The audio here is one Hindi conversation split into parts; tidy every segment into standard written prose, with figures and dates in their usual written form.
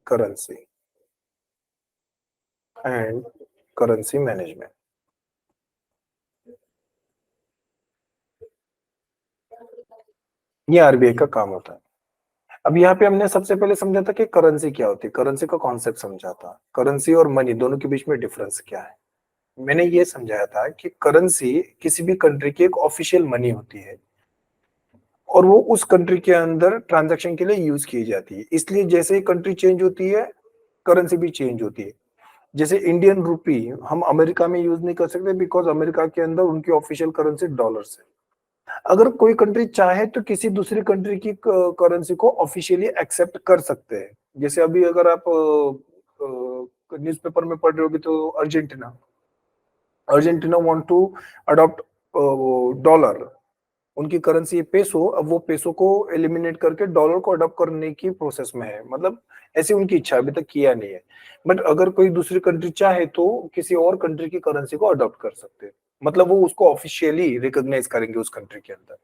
currency and currency management. ये आरबीआई का काम होता है। अब यहाँ पे हमने सबसे पहले समझा था कि करेंसी क्या होती है, करेंसी का कॉन्सेप्ट समझा था, करेंसी और मनी दोनों के बीच में डिफरेंस क्या है। मैंने ये समझाया था कि करेंसी किसी भी कंट्री की एक ऑफिशियल मनी होती है और वो उस कंट्री के अंदर ट्रांजैक्शन के लिए यूज की जाती है। इसलिए जैसे ही कंट्री चेंज होती है करेंसी भी चेंज होती है। जैसे इंडियन रुपी हम अमेरिका में यूज नहीं कर सकते बिकॉज अमेरिका के अंदर उनकी ऑफिशियल करेंसी डॉलर्स है। अगर कोई कंट्री चाहे तो किसी दूसरी कंट्री की करेंसी को ऑफिशियली एक्सेप्ट कर सकते हैं। जैसे अभी अगर आप न्यूज़पेपर में पढ़ रहे होगे तो Argentina want to adopt dollar, उनकी करेंसी पेसो, अब वो पेसो को एलिमिनेट करके डॉलर को अडॉप्ट करने की प्रोसेस में है। मतलब ऐसी उनकी इच्छा, अभी तक किया नहीं है। बट अगर कोई दूसरी कंट्री चाहे तो किसी और कंट्री की करेंसी को अडॉप्ट कर सकते हैं, मतलब वो उसको ऑफिशियली रिकॉग्नाइज करेंगे उस कंट्री के अंदर।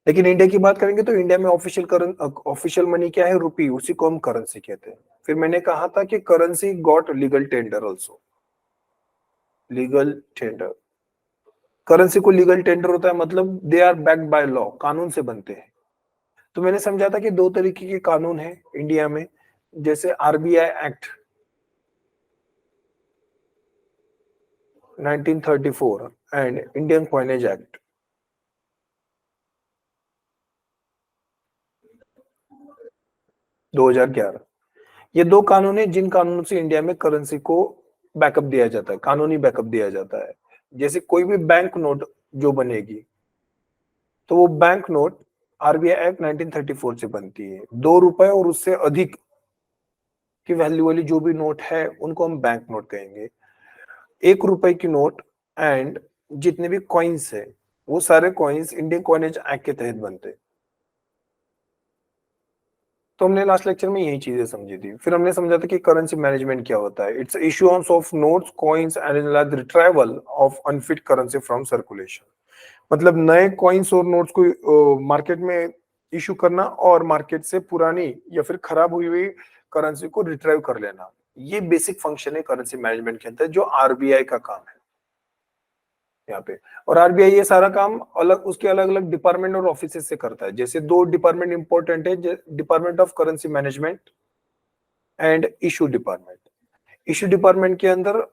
लेकिन इंडिया की बात करेंगे तो इंडिया में ऑफिशियल मनी क्या है, रुपी, उसी को हम करेंसी कहते हैं। फिर मैंने कहा था कि currency got legal tender also, legal tender, currency को लीगल टेंडर होता है, मतलब they are backed by law, कानून से बनते हैं। तो मैंने समझा था कि दो तरीके के कानून है इंडिया में, जैसे RBI act 1934 and Indian coinage act 2011। ये दो कानून है जिन कानूनों से इंडिया में करेंसी को बैकअप दिया जाता है, कानूनी बैकअप दिया जाता है। जैसे कोई भी बैंक नोट जो बनेगी तो वो बैंक नोट आरबीआई एक्ट 1934 से बनती है। 2 रुपए और उससे अधिक की वैल्यू वाली जो भी नोट है उनको हम बैंक नोट कहेंगे। 1 रुपए की नोट एंड जितने भी कॉइन्स है वो सारे कॉइन्स इंडियन कॉइनेज एक्ट के तहत बनते हैं। तो हमने लास्ट लेक्चर में यही चीजें समझी थी। फिर हमने समझा था कि करेंसी मैनेजमेंट क्या होता है। It's issuance of notes, coins and retrieval of unfit currency from circulation. मतलब नए कॉइन्स और नोट्स को मार्केट में इशू करना और मार्केट से पुरानी या फिर खराब हुई हुई करेंसी को रिट्राइव कर लेना, ये बेसिक फंक्शन है करेंसी मैनेजमेंट के अंदर, जो आरबीआई का काम है यहाँ पे। और आरबीआई ये सारा काम अलग, उसके अलग अलग डिपार्टमेंट और ऑफिस से करता है। जैसे दो डिपार्टमेंट इंपॉर्टेंट है, department of currency management and issue department. Issue department के अंदर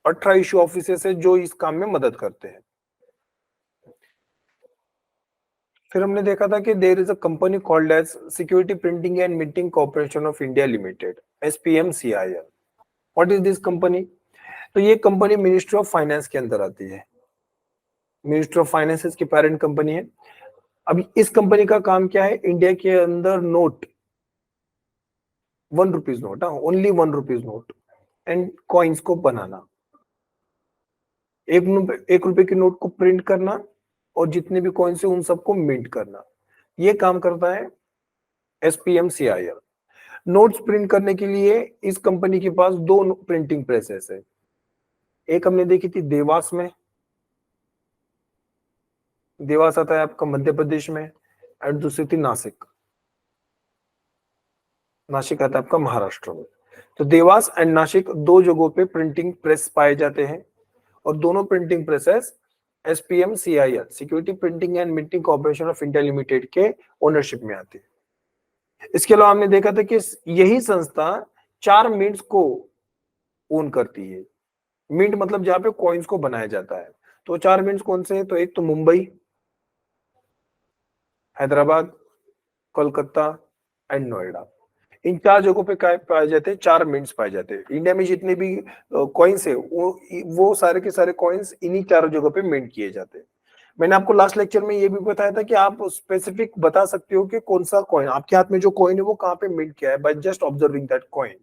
18 इशू ऑफिस है जो इस काम में मदद करते हैं। फिर हमने देखा था कि there is a company called as security printing and minting corporation of India limited, SPMCIL। What is this company? तो ये कंपनी मिनिस्ट्री ऑफ फाइनेंस के अंदर आती है। मिनिस्ट्री ऑफ फाइनेंस इसकी पेरेंट कंपनी है। अब इस कंपनी का काम क्या है? इंडिया के अंदर note, 1 rupees note, only 1 rupees note and coins को बनाना, 1 रुपए की नोट को प्रिंट करना और जितने भी कॉइन्स है उन सबको मिंट करना, ये काम करता है SPMCIL। नोट्स प्रिंट करने के लिए इस कंपनी के पास दो प्रिंटिंग प्रेसेस है। एक हमने देखी थी देवास में, देवास आता है आपका मध्य प्रदेश में, और दूसरी थी नासिक, नासिक आता है आपका महाराष्ट्र में। तो देवास एंड नासिक दो जगहों पे प्रिंटिंग प्रेस पाए जाते हैं और दोनों printing presses SPMCIL, security printing and minting corporation of India limited के ओनरशिप में आती है। इसके अलावा हमने देखा था कि यही संस्था 4 मिंट्स को ओन करती है। मिंट मतलब जहां पे कॉइन्स को बनाया जाता है। तो 4 मिंट्स कौन से हैं? तो एक तो मुंबई, हैदराबाद, कोलकाता एंड नोएडा। इन 4 जगहों पे क्या पाए जाते हैं? 4 मिंट्स पाए जाते हैं। इंडिया में जितने भी कॉइन्स है वो सारे के सारे कॉइन्स इन्हीं 4 जगहों पे मिंट किए जाते हैं। मैंने आपको लास्ट लेक्चर में ये भी बताया था कि आप स्पेसिफिक बता सकते हो कि कौन सा कॉइन आपके हाथ में जो कॉइन है वो कहाँ पे मिंट किया है, by just observing that coin.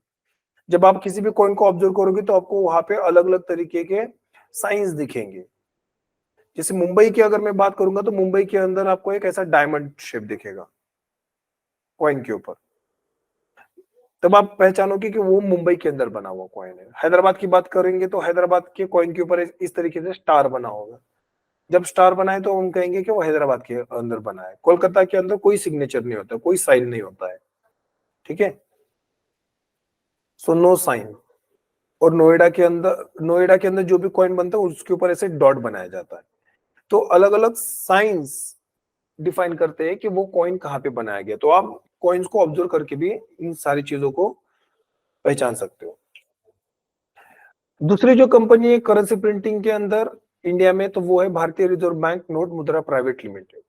जब आप किसी भी कॉइन को ऑब्जर्व करोगे तो आपको वहां पे अलग अलग तरीके के साइंस दिखेंगे। जैसे मुंबई की अगर मैं बात करूंगा तो मुंबई के अंदर आपको एक ऐसा डायमंड शेप दिखेगा कॉइन के ऊपर, तब आप पहचानोगे कि वो मुंबई के अंदर बना हुआ कॉइन है। हैदराबाद की बात करेंगे तो हैदराबाद के कॉइन के ऊपर इस तरीके से स्टार बना होगा। जब स्टार बना है तो हम कहेंगे कि वो हैदराबाद के अंदर बना है। कोलकाता के अंदर कोई सिग्नेचर नहीं होता, कोई साइन नहीं होता है, ठीक है। So no sign. और नोएडा के अंदर जो भी कॉइन बनता है उसके ऊपर ऐसे डॉट बनाया जाता है। तो अलग अलग साइंस डिफाइन करते हैं कि वो कॉइन कहाँ पे बनाया गया। तो आप कॉइन्स को ऑब्जर्व करके भी इन सारी चीजों को पहचान सकते हो। दूसरी जो कंपनी है करेंसी प्रिंटिंग के अंदर इंडिया में, तो वो है Bharatiya Reserve Bank note Mudra private limited,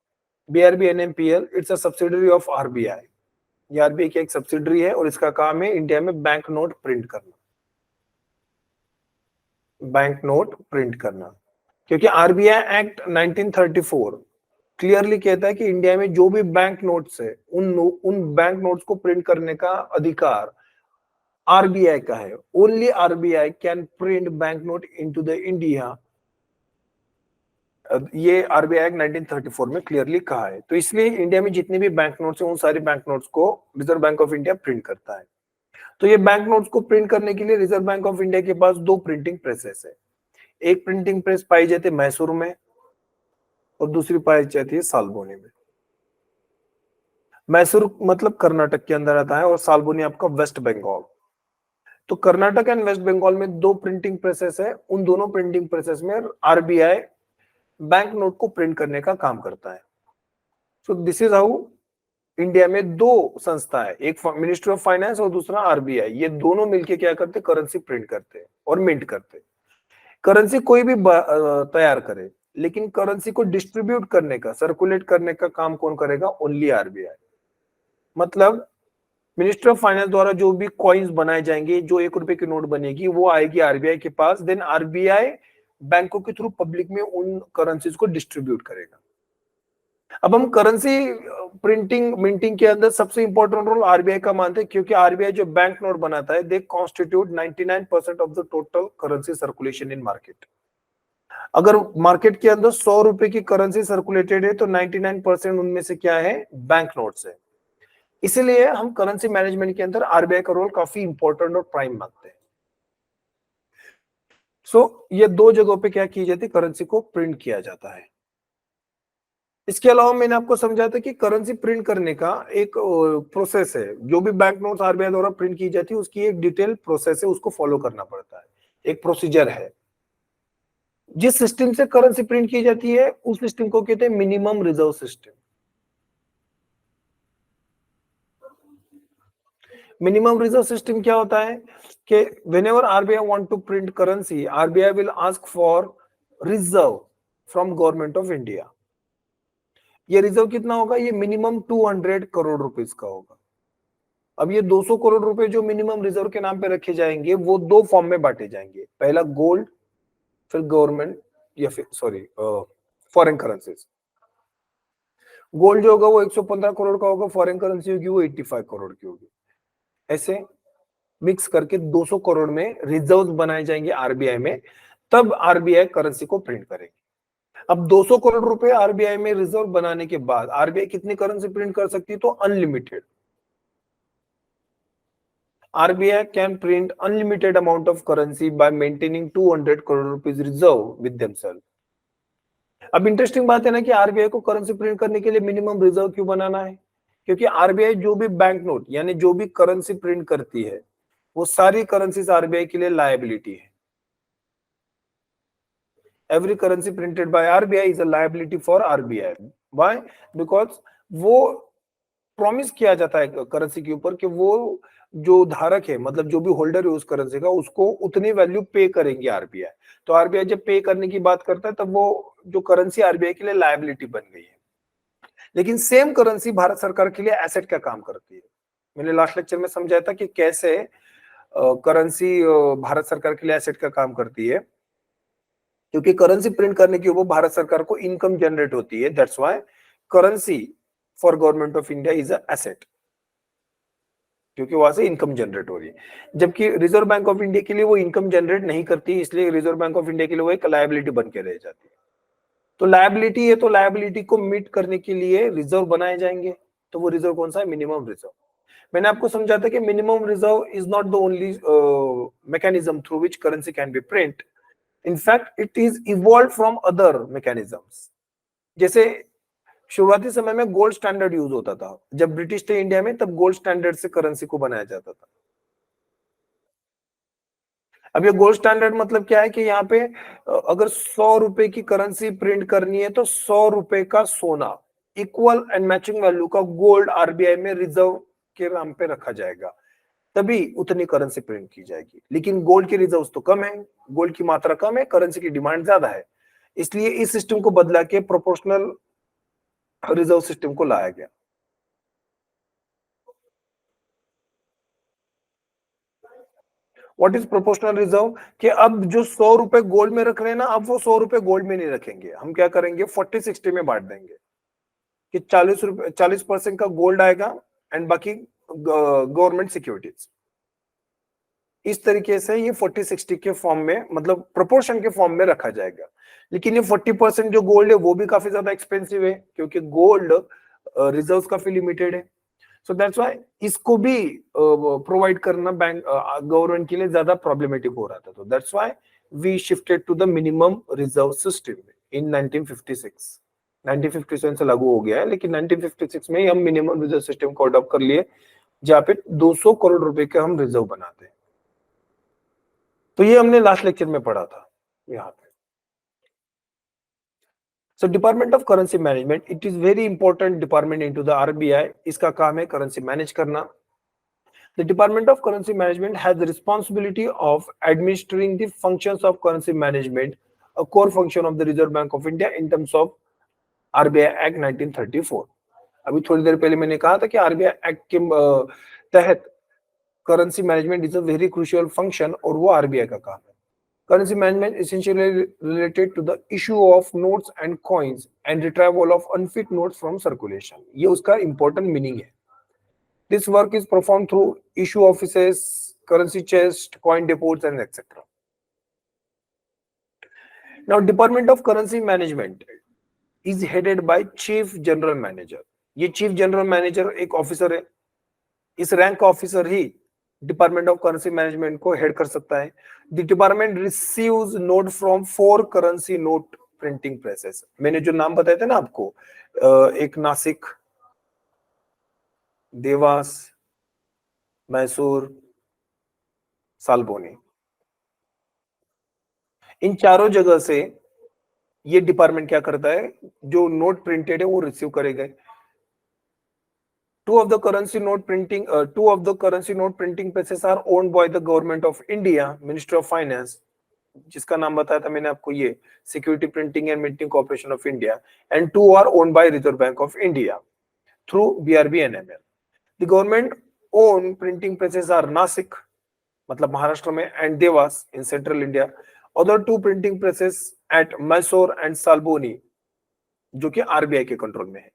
BRB NMPL. It's a subsidiary of RBI. ये आरबीआई की एक सब्सिडरी है और इसका काम है इंडिया में बैंक नोट प्रिंट करना, बैंक नोट प्रिंट करना। क्योंकि आरबीआई एक्ट 1934 क्लियरली कहता है कि इंडिया में जो भी बैंक नोट्स है उन बैंक नोट्स को प्रिंट करने का अधिकार आरबीआई का है। Only RBI can print bank note into the India. ये आरबीआई एक्ट 1934 में क्लियरली कहा है। तो इसलिए इंडिया में जितने भी बैंक नोट्स हैं उन सारे बैंक नोट्स को reserve Bank of India print करता है। तो ये बैंक नोट्स को प्रिंट करने के लिए रिजर्व बैंक ऑफ इंडिया के पास दो प्रिंटिंग प्रेसेस है। एक प्रिंटिंग प्रेस पाई जाती है मैसूर में और दूसरी पाई जाती है सालबोनी में। मैसूर मतलब कर्नाटक के अंदर आता है और सालबोनी आपका वेस्ट बंगाल। तो कर्नाटक एंड वेस्ट बंगाल में दो प्रिंटिंग प्रेसेस है। उन दोनों प्रिंटिंग प्रेसेस में आरबीआई बैंक नोट को प्रिंट करने का काम करता है। So this is how India में दो संस्था है, एक मिनिस्ट्री ऑफ फाइनेंस और दूसरा आरबीआई। ये दोनों मिलके क्या करते, करेंसी प्रिंट करते हैं और मिंट करते हैं। करेंसी कोई भी तैयार करे, लेकिन करेंसी को डिस्ट्रीब्यूट करने का, सर्कुलेट करने का काम कौन करेगा, ओनली आरबीआई। मतलब मिनिस्ट्री ऑफ फाइनेंस द्वारा जो भी कॉइन्स बनाए जाएंगे, जो 1 रुपए की नोट बनेगी वो आएगी आरबीआई के पास। देन आरबीआई बैंकों के थ्रू पब्लिक में उन करेंसीज को डिस्ट्रीब्यूट करेगा। अब हम करेंसी प्रिंटिंग मिंटिंग के अंदर सबसे इंपॉर्टेंट रोल आरबीआई का मानते हैं, क्योंकि आरबीआई जो बैंक नोट बनाता है they constitute 99% of the total currency circulation in market. अगर मार्केट के अंदर 100 रुपए की करेंसी सर्कुलेटेड है तो 99% उनमें से क्या है, बैंक नोट्स है। इसीलिए हम करेंसी मैनेजमेंट के अंदर आरबीआई का रोल काफी इंपॉर्टेंट और प्राइम मानते हैं। ये दो जगहों पे क्या की जाती है, करेंसी को प्रिंट किया जाता है। इसके अलावा मैंने आपको समझा था कि करेंसी प्रिंट करने का एक प्रोसेस है। जो भी बैंक नोट्स आरबीआई द्वारा प्रिंट की जाती है उसकी एक डिटेल प्रोसेस है, उसको फॉलो करना पड़ता है, एक प्रोसीजर है। जिस सिस्टम से करेंसी प्रिंट की जाती है उस सिस्टम को कहते हैं minimum reserve system. Minimum reserve system क्या होता है कि whenever RBI want to print currency, RBI will ask for reserve from government of India. ये रिजर्व कितना होगा, ये मिनिमम 200 करोड़ रुपीस का होगा। अब ये 200 करोड़ रुपए जो मिनिमम रिजर्व के नाम पे रखे जाएंगे वो दो फॉर्म में बांटे जाएंगे, पहला गोल्ड, फिर गवर्नमेंट या फिर सॉरी फॉरेन करेंसीज। गोल्ड जो होगा वो 115 करोड़ का होगा, फॉरेन करेंसी होगी वो 85 करोड़ की होगी। ऐसे मिक्स करके 200 करोड़ में रिजर्व बनाए जाएंगे आरबीआई में, तब आरबीआई करेंसी को प्रिंट करेगी। अब 200 करोड़ रुपए आरबीआई में रिजर्व बनाने के बाद आरबीआई कितनी करेंसी प्रिंट कर सकती है, तो unlimited. RBI can print unlimited amount of currency by maintaining 200 crore rupees reserve with themselves। अब इंटरेस्टिंग बात है ना कि आरबीआई को करेंसी प्रिंट करने के लिए मिनिमम रिजर्व क्यों बनाना है, क्योंकि आरबीआई जो भी बैंक नोट यानी जो भी करेंसी प्रिंट करती है वो सारी करेंसीज आरबीआई के लिए लायबिलिटी है। Every currency printed by RBI is a liability for RBI. Why? Because वो प्रॉमिस किया जाता है करेंसी के ऊपर कि वो जो धारक है, मतलब जो भी होल्डर है उस करेंसी का, उसको उतनी वैल्यू पे करेंगे आरबीआई। तो आरबीआई जब पे करने की बात करता है तब वो जो करेंसी आरबीआई के लिए लायबिलिटी बन गई है। लेकिन सेम करेंसी भारत सरकार के लिए एसेट का काम करती है। मैंने लास्ट लेक्चर में समझाया था कि कैसे करेंसी भारत सरकार के लिए एसेट का काम करती है, क्योंकि करेंसी प्रिंट करने के ऊपर भारत सरकार को इनकम जनरेट होती है। That's why currency for government of India is a asset, क्योंकि वहां से इनकम जनरेट हो रही है। जबकि रिजर्व बैंक ऑफ इंडिया के लिए वो इनकम जनरेट नहीं करती, इसलिए रिजर्व बैंक ऑफ इंडिया के लिए वो एक लायबिलिटी बन के रह जाती है। तो लायबिलिटी है, तो लायबिलिटी को मीट करने के लिए रिजर्व बनाए जाएंगे। तो वो रिजर्व कौन सा है, मिनिमम रिजर्व। मैंने आपको समझा था कि minimum reserve is not the only mechanism through which currency can be print. In fact it is evolve from other mechanisms. जैसे शुरुआती समय में गोल्ड स्टैंडर्ड यूज होता था, जब ब्रिटिश थे इंडिया में तब गोल्ड स्टैंडर्ड से करेंसी को बनाया जाता था। अब ये गोल्ड स्टैंडर्ड मतलब क्या है कि यहाँ पे अगर 100 रुपए की करेंसी प्रिंट करनी है तो 100 रुपए का सोना इक्वल एंड मैचिंग वैल्यू का गोल्ड आरबीआई में रिजर्व के नाम पे रखा जाएगा, तभी उतनी करेंसी प्रिंट की जाएगी। लेकिन गोल्ड के रिजर्व्स तो कम है, गोल्ड की मात्रा कम है, करेंसी की डिमांड ज्यादा है, इसलिए इस सिस्टम को बदला के प्रोपोर्शनल रिजर्व सिस्टम को लाया गया। What is proportional reserve? कि अब जो 100 रुपए गोल्ड में रख रहे हैं ना, अब वो 100 रुपए गोल्ड में नहीं रखेंगे, हम क्या करेंगे 40-60 में बांट देंगे कि 40% का गोल्ड आएगा एंड बाकी गवर्नमेंट सिक्योरिटीज। इस तरीके से ये 40-60 के फॉर्म में, मतलब प्रोपोर्शन के फॉर्म में रखा जाएगा। लेकिन ये 40% जो गोल्ड है वो भी काफी ज्यादा एक्सपेंसिव है, क्योंकि गोल्ड रिजर्व्स काफी लिमिटेड है। सो दैट्स व्हाई इसको भी प्रोवाइड करना बैंक गवर्नमेंट के लिए ज्यादा प्रॉब्लमेटिक हो रहा था। तो that's why we shifted to the minimum reserve system in 1956। 1957 से लागू हो गया है, लेकिन 1956 में ही हम मिनिमम रिजर्व सिस्टम को अडॉप्ट कर लिए, जहाँ पे 200 करोड़ रुपए के हम रिजर्व बनाते हैं। तो ये हमने लास्ट लेक्चर में पढ़ा था यहाँ पे। So department of currency management, it is very important department into the RBI. इसका काम है करेंसी मैनेज करना। The department of currency management has the responsibility of administering the functions of currency management, a core function of the Reserve Bank of India in terms of RBI act 1934। अभी थोड़ी देर पहले मैंने कहा था कि आरबीआई एक्ट के तहत currency management is a very crucial function, और वो आरबीआई का काम है। Currency management essentially related to the issue of notes and coins and retrieval of unfit notes from circulation. ये उसका important meaning है। This work is performed through issue offices, currency chest, coin depots, and etc. Now, Department of Currency Management is headed by Chief General Manager. ये Chief General Manager एक ऑफिसर है। इस रैंक का officer he department of currency management को हेड कर सकता है। The department receives note from 4 currency note printing presses. मैंने जो नाम बताए थे ना आपको, एक नासिक, देवास, मैसूर, सालबोनी, इन चारों जगह से ये डिपार्टमेंट क्या करता है, जो नोट प्रिंटेड है वो रिसीव करेगा। Two of the currency note printing presses are owned by the government of India, Ministry of Finance, जिसका नाम बताया था मैंने आपको, ये security printing and minting corporation of India, and 2 are owned by Reserve Bank of India through BRB and NML. The government owned printing presses are Nasik, मतलब महाराष्ट्र में, and Devas in central India. Other 2 printing presses at Mysore and Salboni, जो कि आरबीआई के कंट्रोल में है।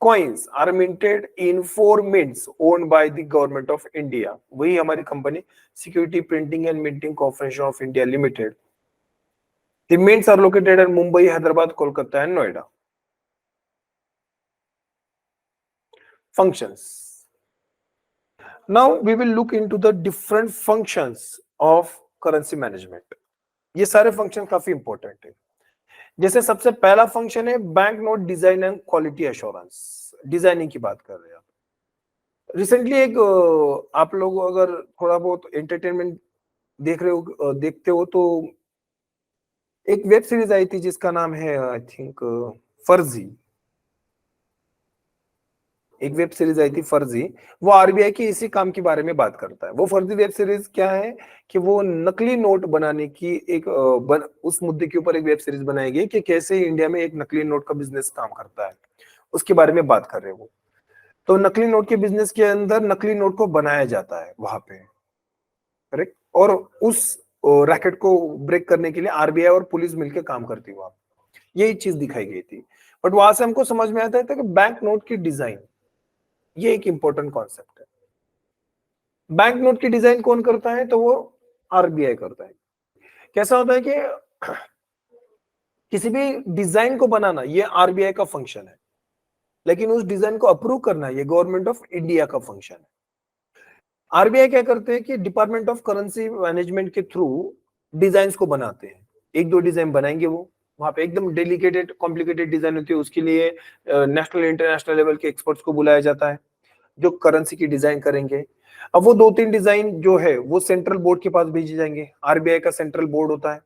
Coins are minted in 4 mints owned by the government of India. वही हमारी company Security Printing and Minting Corporation of India Limited. The mints are located at Mumbai, Hyderabad, Kolkata, and Noida. Functions. Now we will look into the different functions of currency management. ये सारे फंक्शन काफी इंपॉर्टेंट है। जैसे सबसे पहला फंक्शन है bank note design and quality assurance. Designing की बात कर रहे हैं आप। रिसेंटली एक आप लोग अगर थोड़ा बहुत एंटरटेनमेंट देखते हो तो एक वेब सीरीज आई थी जिसका नाम है आई थिंक फर्जी। एक वेब सीरीज आई थी फर्जी, वो आरबीआई की इसी काम के बारे में बात करता है। वो फर्जी वेब सीरीज क्या है कि वो नकली नोट बनाने की उस मुद्दे के ऊपर एक वेब सीरीज बनाई गई कि कैसे इंडिया में एक नकली नोट का बिजनेस काम करता है, उसके बारे में बात कर रहे हैं वो। तो नकली नोट के बिजनेस के अंदर नकली नोट को बनाया जाता है वहां पे, करेक्ट, और उस रैकेट को ब्रेक करने के लिए आरबीआई और पुलिस मिलकर काम करती है वहां। यही चीज दिखाई गई थी। बट वहां से हमको समझ में आता है कि बैंक नोट की डिजाइन, ये एक इंपॉर्टेंट कॉन्सेप्ट है। बैंक नोट की डिजाइन कौन करता है? तो वो आरबीआई करता है। कैसा होता है कि किसी भी डिजाइन को बनाना ये आरबीआई का फंक्शन है, लेकिन उस डिजाइन को अप्रूव करना ये गवर्नमेंट ऑफ इंडिया का फंक्शन है। आरबीआई क्या करते हैं कि डिपार्टमेंट ऑफ करेंसी मैनेजमेंट के थ्रू डिजाइन को बनाते हैं। 1-2 डिजाइन बनाएंगे वो, वहां पे एकदम डेलिकेटेड कॉम्प्लिकेटेड डिजाइन होती है, उसके लिए नेशनल इंटरनेशनल लेवल के एक्सपर्ट्स को बुलाया जाता है। जो करेंसी की डिजाइन करेंगे। अब वो 2-3 डिजाइन जो है वो सेंट्रल बोर्ड के पास भेजे जाएंगे। आरबीआई का सेंट्रल बोर्ड होता है,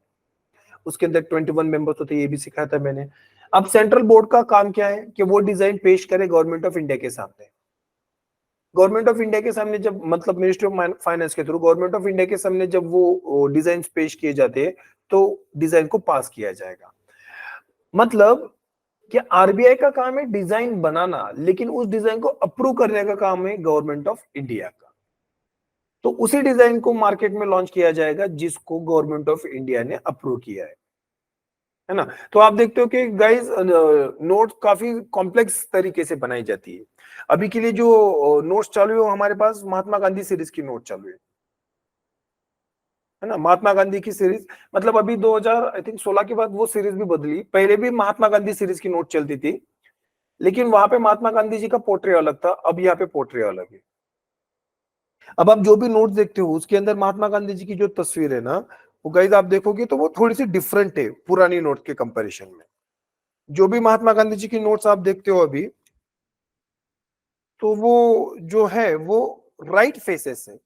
उसके अंदर 21 मेंबर्स होते हैं, ये भी सिखाया था मैंने। अब सेंट्रल बोर्ड का काम क्या है कि वो डिजाइन पेश करे गवर्नमेंट ऑफ इंडिया के सामने। गवर्नमेंट ऑफ इंडिया के सामने जब, मतलब मिनिस्ट्री ऑफ फाइनेंस के थ्रू गवर्नमेंट ऑफ इंडिया के सामने जब वो डिजाइन पेश किए जाते हैं तो डिजाइन को पास किया जाएगा। मतलब कि आरबीआई का काम है डिजाइन बनाना, लेकिन उस डिजाइन को अप्रूव करने का काम है गवर्नमेंट ऑफ इंडिया का। तो उसी डिजाइन को मार्केट में लॉन्च किया जाएगा जिसको गवर्नमेंट ऑफ इंडिया ने अप्रूव किया है ना। तो आप देखते हो कि गाइस नोट काफी कॉम्प्लेक्स तरीके से बनाई जाती है। अभी के लिए जो नोट्स चालू है वो हमारे पास महात्मा गांधी सीरीज की नोट चालू है ना। महात्मा गांधी की सीरीज, मतलब अभी 2000 आई थिंक 16 के बाद वो सीरीज भी बदली। पहले भी महात्मा गांधी सीरीज की नोट चलती थी, लेकिन वहां पे महात्मा गांधी जी का पोर्ट्रेट अलग था, अब यहाँ पे पोर्ट्रेट अलग है। अब आप जो भी नोट देखते हो उसके अंदर महात्मा गांधी जी की जो तस्वीर है ना, वो गाइस आप देखोगे तो वो थोड़ी सी डिफरेंट है पुरानी नोट के कंपैरिजन में। जो भी महात्मा गांधी जी की नोट्स आप देखते हो अभी, तो वो जो है वो राइट फेसेस है।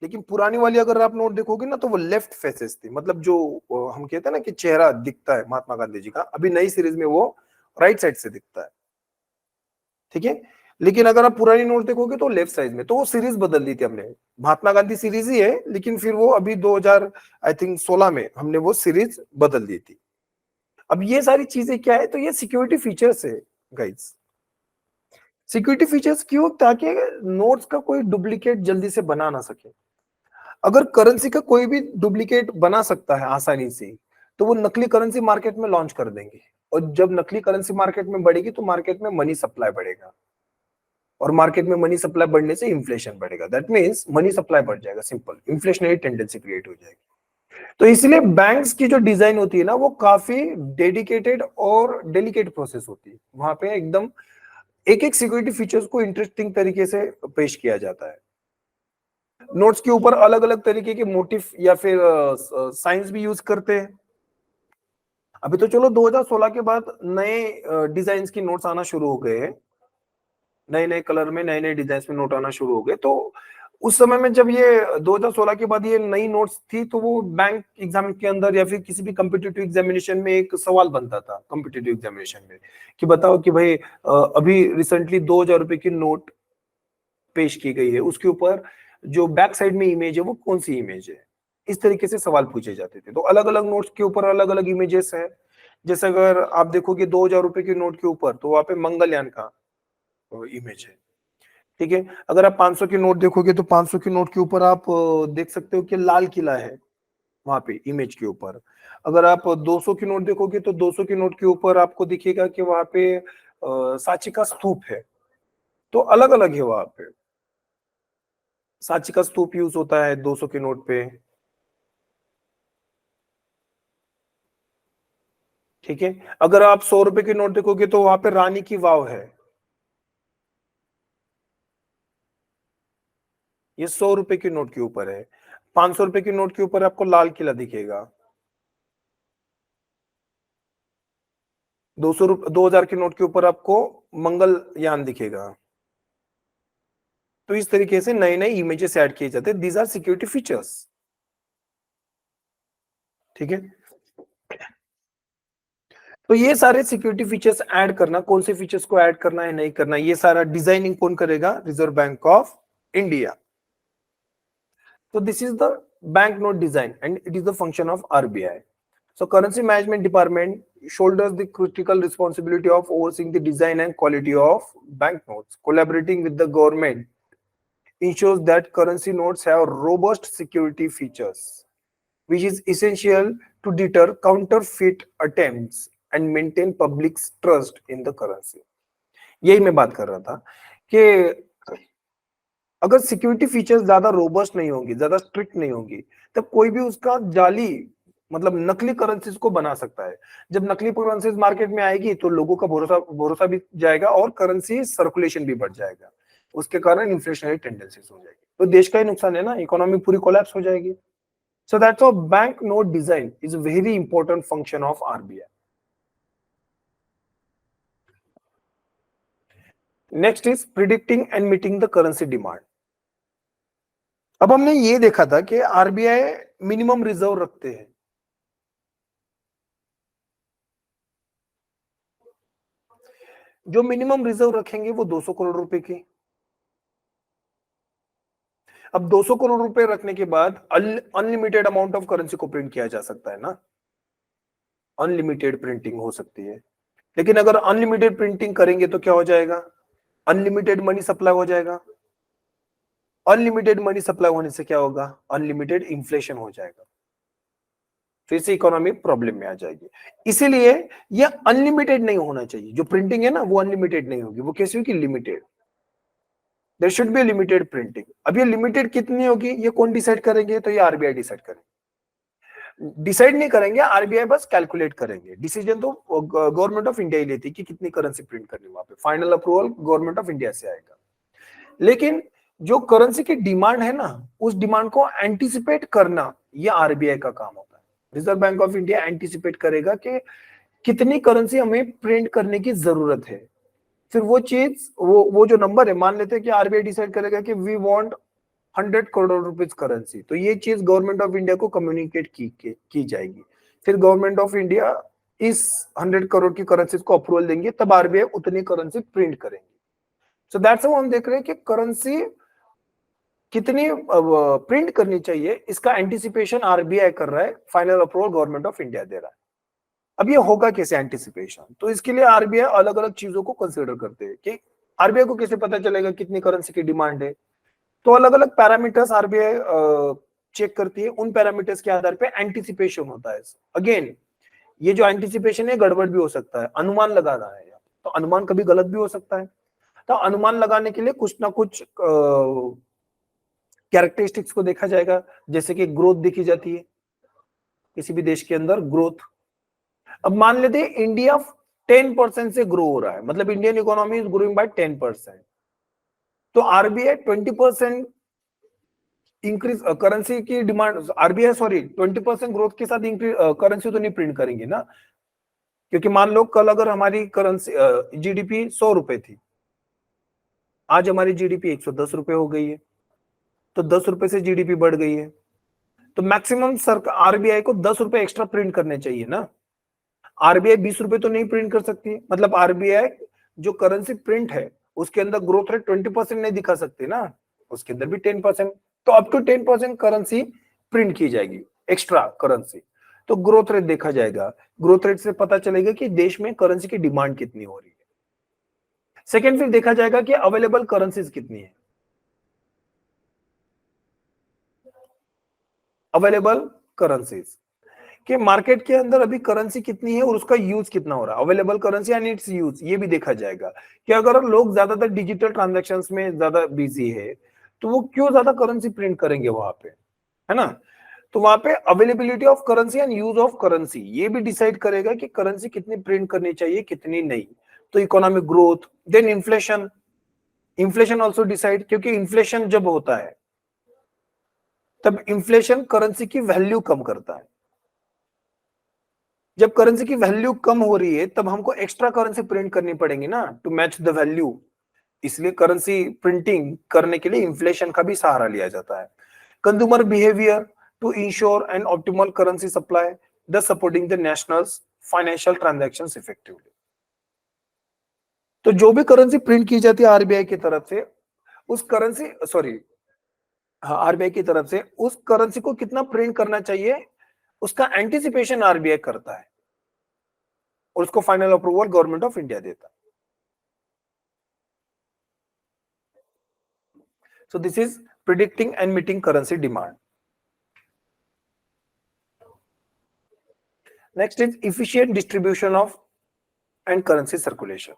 लेकिन पुरानी वाली अगर आप नोट देखोगे ना तो वो लेफ्ट फेसेस थी, मतलब जो हम कहते हैं ना कि चेहरा दिखता है महात्मा गांधी जी का, अभी नई सीरीज में वो राइट साइड से दिखता है। ठीक है, लेकिन अगर आप पुरानी नोट देखोगे तो लेफ्ट साइड में, तो वो सीरीज बदल दी थी हमने। महात्मा गांधी सीरीज ही है, लेकिन फिर वो अभी 2000 आई थिंक 16 में हमने वो सीरीज बदल दी थी। अब ये सारी चीजें क्या है, तो ये सिक्योरिटी फीचर्स है गाइस। सिक्योरिटी फीचर्स क्यों? ताकि नोट्स का कोई डुप्लीकेट जल्दी से बना ना सके। अगर करेंसी का कोई भी डुप्लीकेट बना सकता है आसानी से, तो वो नकली करेंसी मार्केट में लॉन्च कर देंगे। और जब नकली करेंसी मार्केट में बढ़ेगी तो मार्केट में मनी सप्लाई बढ़ेगा, और मार्केट में मनी सप्लाई बढ़ने से इन्फ्लेशन बढ़ेगा। दैट मींस मनी सप्लाई बढ़ जाएगा, सिंपल इन्फ्लेशनरी टेंडेंसी क्रिएट हो जाएगी। तो इसलिए बैंक्स की जो डिजाइन होती है ना, वो काफी डेडिकेटेड और डेलिकेट प्रोसेस होती है। वहां पे एकदम एक एक सिक्योरिटी फीचर्स को इंटरेस्टिंग तरीके से पेश किया जाता है। नोट्स के ऊपर अलग अलग तरीके के मोटिफ या फिर साइंस भी यूज करते हैं। अभी तो चलो 2016 के बाद नए डिजाइन की नोट्स आना शुरू हो गए हैं, नए नए कलर में नए नए डिजाइन में नोट आना शुरू हो गए। तो उस समय में जब ये 2016 के बाद ये नई नोट्स थी, तो वो बैंक एग्जाम के अंदर या फिर किसी भी कम्पिटिटिव एग्जामिनेशन में एक सवाल बनता था कम्पिटिटिव एग्जामिनेशन में, कि बताओ कि भाई अभी रिसेंटली 2000 रुपए की नोट पेश की गई है, उसके ऊपर जो बैक साइड में इमेज है वो कौन सी इमेज है। इस तरीके से सवाल पूछे जाते थे। तो अलग अलग नोट्स के ऊपर अलग अलग इमेजेस है। जैसे अगर आप देखोगे 2000 रुपए के नोट के ऊपर, तो वहां पे मंगलयान का इमेज है। ठीक है, अगर आप 500 की नोट देखोगे तो 500 की नोट के ऊपर आप देख सकते हो कि लाल किला है वहां पे इमेज के ऊपर। अगर आप 200 की नोट देखोगे तो 200 की नोट के ऊपर आपको दिखेगा कि वहां पे सांची का स्तूप है। तो अलग अलग है वहां पे। सांची का स्तूप यूज होता है 200 के नोट पे। ठीक है, अगर आप 100 रुपए की नोट देखोगे तो वहां पे रानी की वाव है। ये 100 रुपए की नोट के ऊपर है। 500 रुपए की नोट के ऊपर आपको लाल किला दिखेगा। 2000 की नोट के ऊपर आपको मंगलयान दिखेगा। तो इस तरीके से नए नए इमेजेस ऐड किए जाते हैं। These are security features. ठीक है, तो ये सारे सिक्योरिटी फीचर्स ऐड करना, कौन से फीचर्स को ऐड करना है नहीं करना, ये सारा डिजाइनिंग कौन करेगा? Reserve Bank of India. So this is the banknote design and it is the function of RBI. So currency management department shoulders the critical responsibility of overseeing the design and quality of banknotes. Collaborating with the government ensures that currency notes have robust security features, which is essential to deter counterfeit attempts and maintain public's trust in the currency. यही मैं बात कर रहा था कि अगर सिक्योरिटी फीचर्स ज्यादा रोबस्ट नहीं होंगी, ज्यादा स्ट्रिक्ट नहीं होंगी, तब कोई भी उसका जाली, मतलब नकली करेंसीज को बना सकता है। जब नकली करेंसीज मार्केट में आएगी तो लोगों का भरोसा भरोसा भी जाएगा और करेंसी सर्कुलेशन भी बढ़ जाएगा। उसके कारण इन्फ्लेशनरी टेंडेंसीज हो जाएगी, तो देश का ही नुकसान है ना, इकोनॉमी पूरी कोलैप्स हो जाएगी। So that's why bank note design is very important function of RBI. Next is predicting and meeting the currency demand. अब हमने ये देखा था कि आरबीआई मिनिमम रिजर्व रखते हैं। जो मिनिमम रिजर्व रखेंगे वो 200 करोड़ रुपए की। अब 200 करोड़ रुपए रखने के बाद अनलिमिटेड अमाउंट ऑफ करेंसी को प्रिंट किया जा सकता है ना, अनलिमिटेड प्रिंटिंग हो सकती है। लेकिन अगर अनलिमिटेड प्रिंटिंग करेंगे तो क्या हो जाएगा, अनलिमिटेड मनी सप्लाई हो जाएगा। अनलिमिटेड मनी सप्लाई होने से क्या होगा, अनलिमिटेड इन्फ्लेशन हो जाएगा, फिर से इकोनॉमी प्रॉब्लम में आ जाएगी। इसीलिए यह अनलिमिटेड नहीं होना चाहिए, जो प्रिंटिंग है ना वो अनलिमिटेड नहीं होगी, वो कैसी होगी, limited. There should be limited printing. अब ये लिमिटेड कितनी होगी ये कौन डिसाइड करेंगे, तो ये आरबीआई डिसाइड करेंगे। डिसाइड नहीं करेंगे, आरबीआई बस कैलकुलेट करेंगे। डिसीजन तो गवर्नमेंट ऑफ इंडिया ही लेती है कि कितनी करेंसी प्रिंट करनी, वहां पे final approval government of India से आएगा। लेकिन जो करेंसी की डिमांड है ना, उस डिमांड को एंटिसिपेट करना ये आरबीआई का काम होता है। Reserve Bank of India anticipate करेगा कि कितनी करेंसी हमें प्रिंट करने की जरूरत है। फिर वो चीज वो जो नंबर है, मान लेते हैं कि आरबीआई डिसाइड करेगा कि we want 100 crore rupees currency, तो ये चीज गवर्नमेंट ऑफ इंडिया को कम्युनिकेट की जाएगी। फिर गवर्नमेंट ऑफ इंडिया इस 100 करोड़ की करेंसी को अप्रूवल देंगे, तब आरबीआई उतनी करेंसी प्रिंट करेंगे। सो दैट्स हाउ हम देख रहे हैं कि करेंसी कितनी प्रिंट करनी चाहिए, इसका एंटिसिपेशन आरबीआई कर रहा है, final approval government of India दे रहा है। अब ये होगा कैसे एंटिसिपेशन, तो इसके लिए आरबीआई अलग अलग चीजों को कंसीडर करते हैं कि आरबीआई को कैसे पता चलेगा कितनी करेंसी की डिमांड है। तो अलग अलग पैरामीटर्स आरबीआई चेक करती है, उन पैरामीटर्स के आधार पे एंटिसिपेशन होता है। अगेन ये जो एंटिसिपेशन है गड़बड़ भी हो सकता है, अनुमान लगा रहा है, तो अनुमान कभी गलत भी हो सकता है। तो अनुमान लगाने के लिए कुछ ना कुछ कैरेक्टरिस्टिक्स को देखा जाएगा, जैसे कि ग्रोथ देखी जाती है किसी भी देश के अंदर, ग्रोथ। अब मान लेते हैं इंडिया 10% से ग्रो हो रहा है, मतलब Indian economy is growing by 10%, तो आरबीआई 20% इंक्रीज करेंसी की डिमांड, आरबीआई सॉरी 20% ग्रोथ के साथ इंक्रीज करेंसी तो नहीं प्रिंट करेंगे ना, क्योंकि मान लो कल अगर हमारी करेंसी जीडीपी 100 रुपए थी, आज हमारी जीडीपी 110 रुपए हो गई है, तो 10 रुपए से जीडीपी बढ़ गई है, तो मैक्सिमम सरकार आरबीआई को 10 रुपए एक्स्ट्रा प्रिंट करने चाहिए ना। आरबीआई 20 रुपए तो नहीं प्रिंट कर सकती, मतलब आरबीआई जो करेंसी प्रिंट है उसके अंदर ग्रोथ रेट 20% नहीं दिखा सकती ना, उसके अंदर भी 10%, तो अप टू 10% करेंसी प्रिंट की जाएगी, एक्स्ट्रा करेंसी। तो ग्रोथ रेट देखा जाएगा, ग्रोथ रेट से पता चलेगा कि देश में करेंसी की डिमांड कितनी हो रही है। सेकेंड फिर देखा जाएगा कि अवेलेबल करेंसीज कितनी है, अवेलेबल करेंसीज कि मार्केट के अंदर अभी करेंसी कितनी है और उसका यूज कितना हो रहा है, available currency and it's use, ये भी देखा जाएगा कि अगर लोग ज्यादातर डिजिटल ट्रांजैक्शंस में ज्यादा बिजी है तो वो क्यों ज्यादा करेंसी प्रिंट करेंगे वहां पे, है ना। तो वहां पे availability of currency and use of currency ये भी डिसाइड करेगा कि करेंसी कितनी प्रिंट करनी चाहिए कितनी नहीं। तो economic growth, then inflation, inflation also decide, क्योंकि इन्फ्लेशन जब होता है तब इन्फ्लेशन करेंसी की वैल्यू कम करता है। जब करेंसी की वैल्यू कम हो रही है तब हमको एक्स्ट्रा करेंसी प्रिंट करनी पड़ेगी ना, टू मैच द वैल्यू। इसलिए करेंसी प्रिंटिंग करने के लिए इन्फ्लेशन का भी सहारा लिया जाता है। Consumer behaviour to ensure an optimal currency supply, the supporting the national financial transactions effectively. तो जो भी करेंसी प्रिंट की जाती है आरबीआई की तरफ से, उस करेंसी सॉरी हाँ आरबीआई की तरफ से उस करेंसी को कितना प्रिंट करना चाहिए उसका एंटिसिपेशन आरबीआई करता है और उसको final approval government of India देता है। So this is predicting and meeting currency demand. Next is efficient distribution of and currency circulation.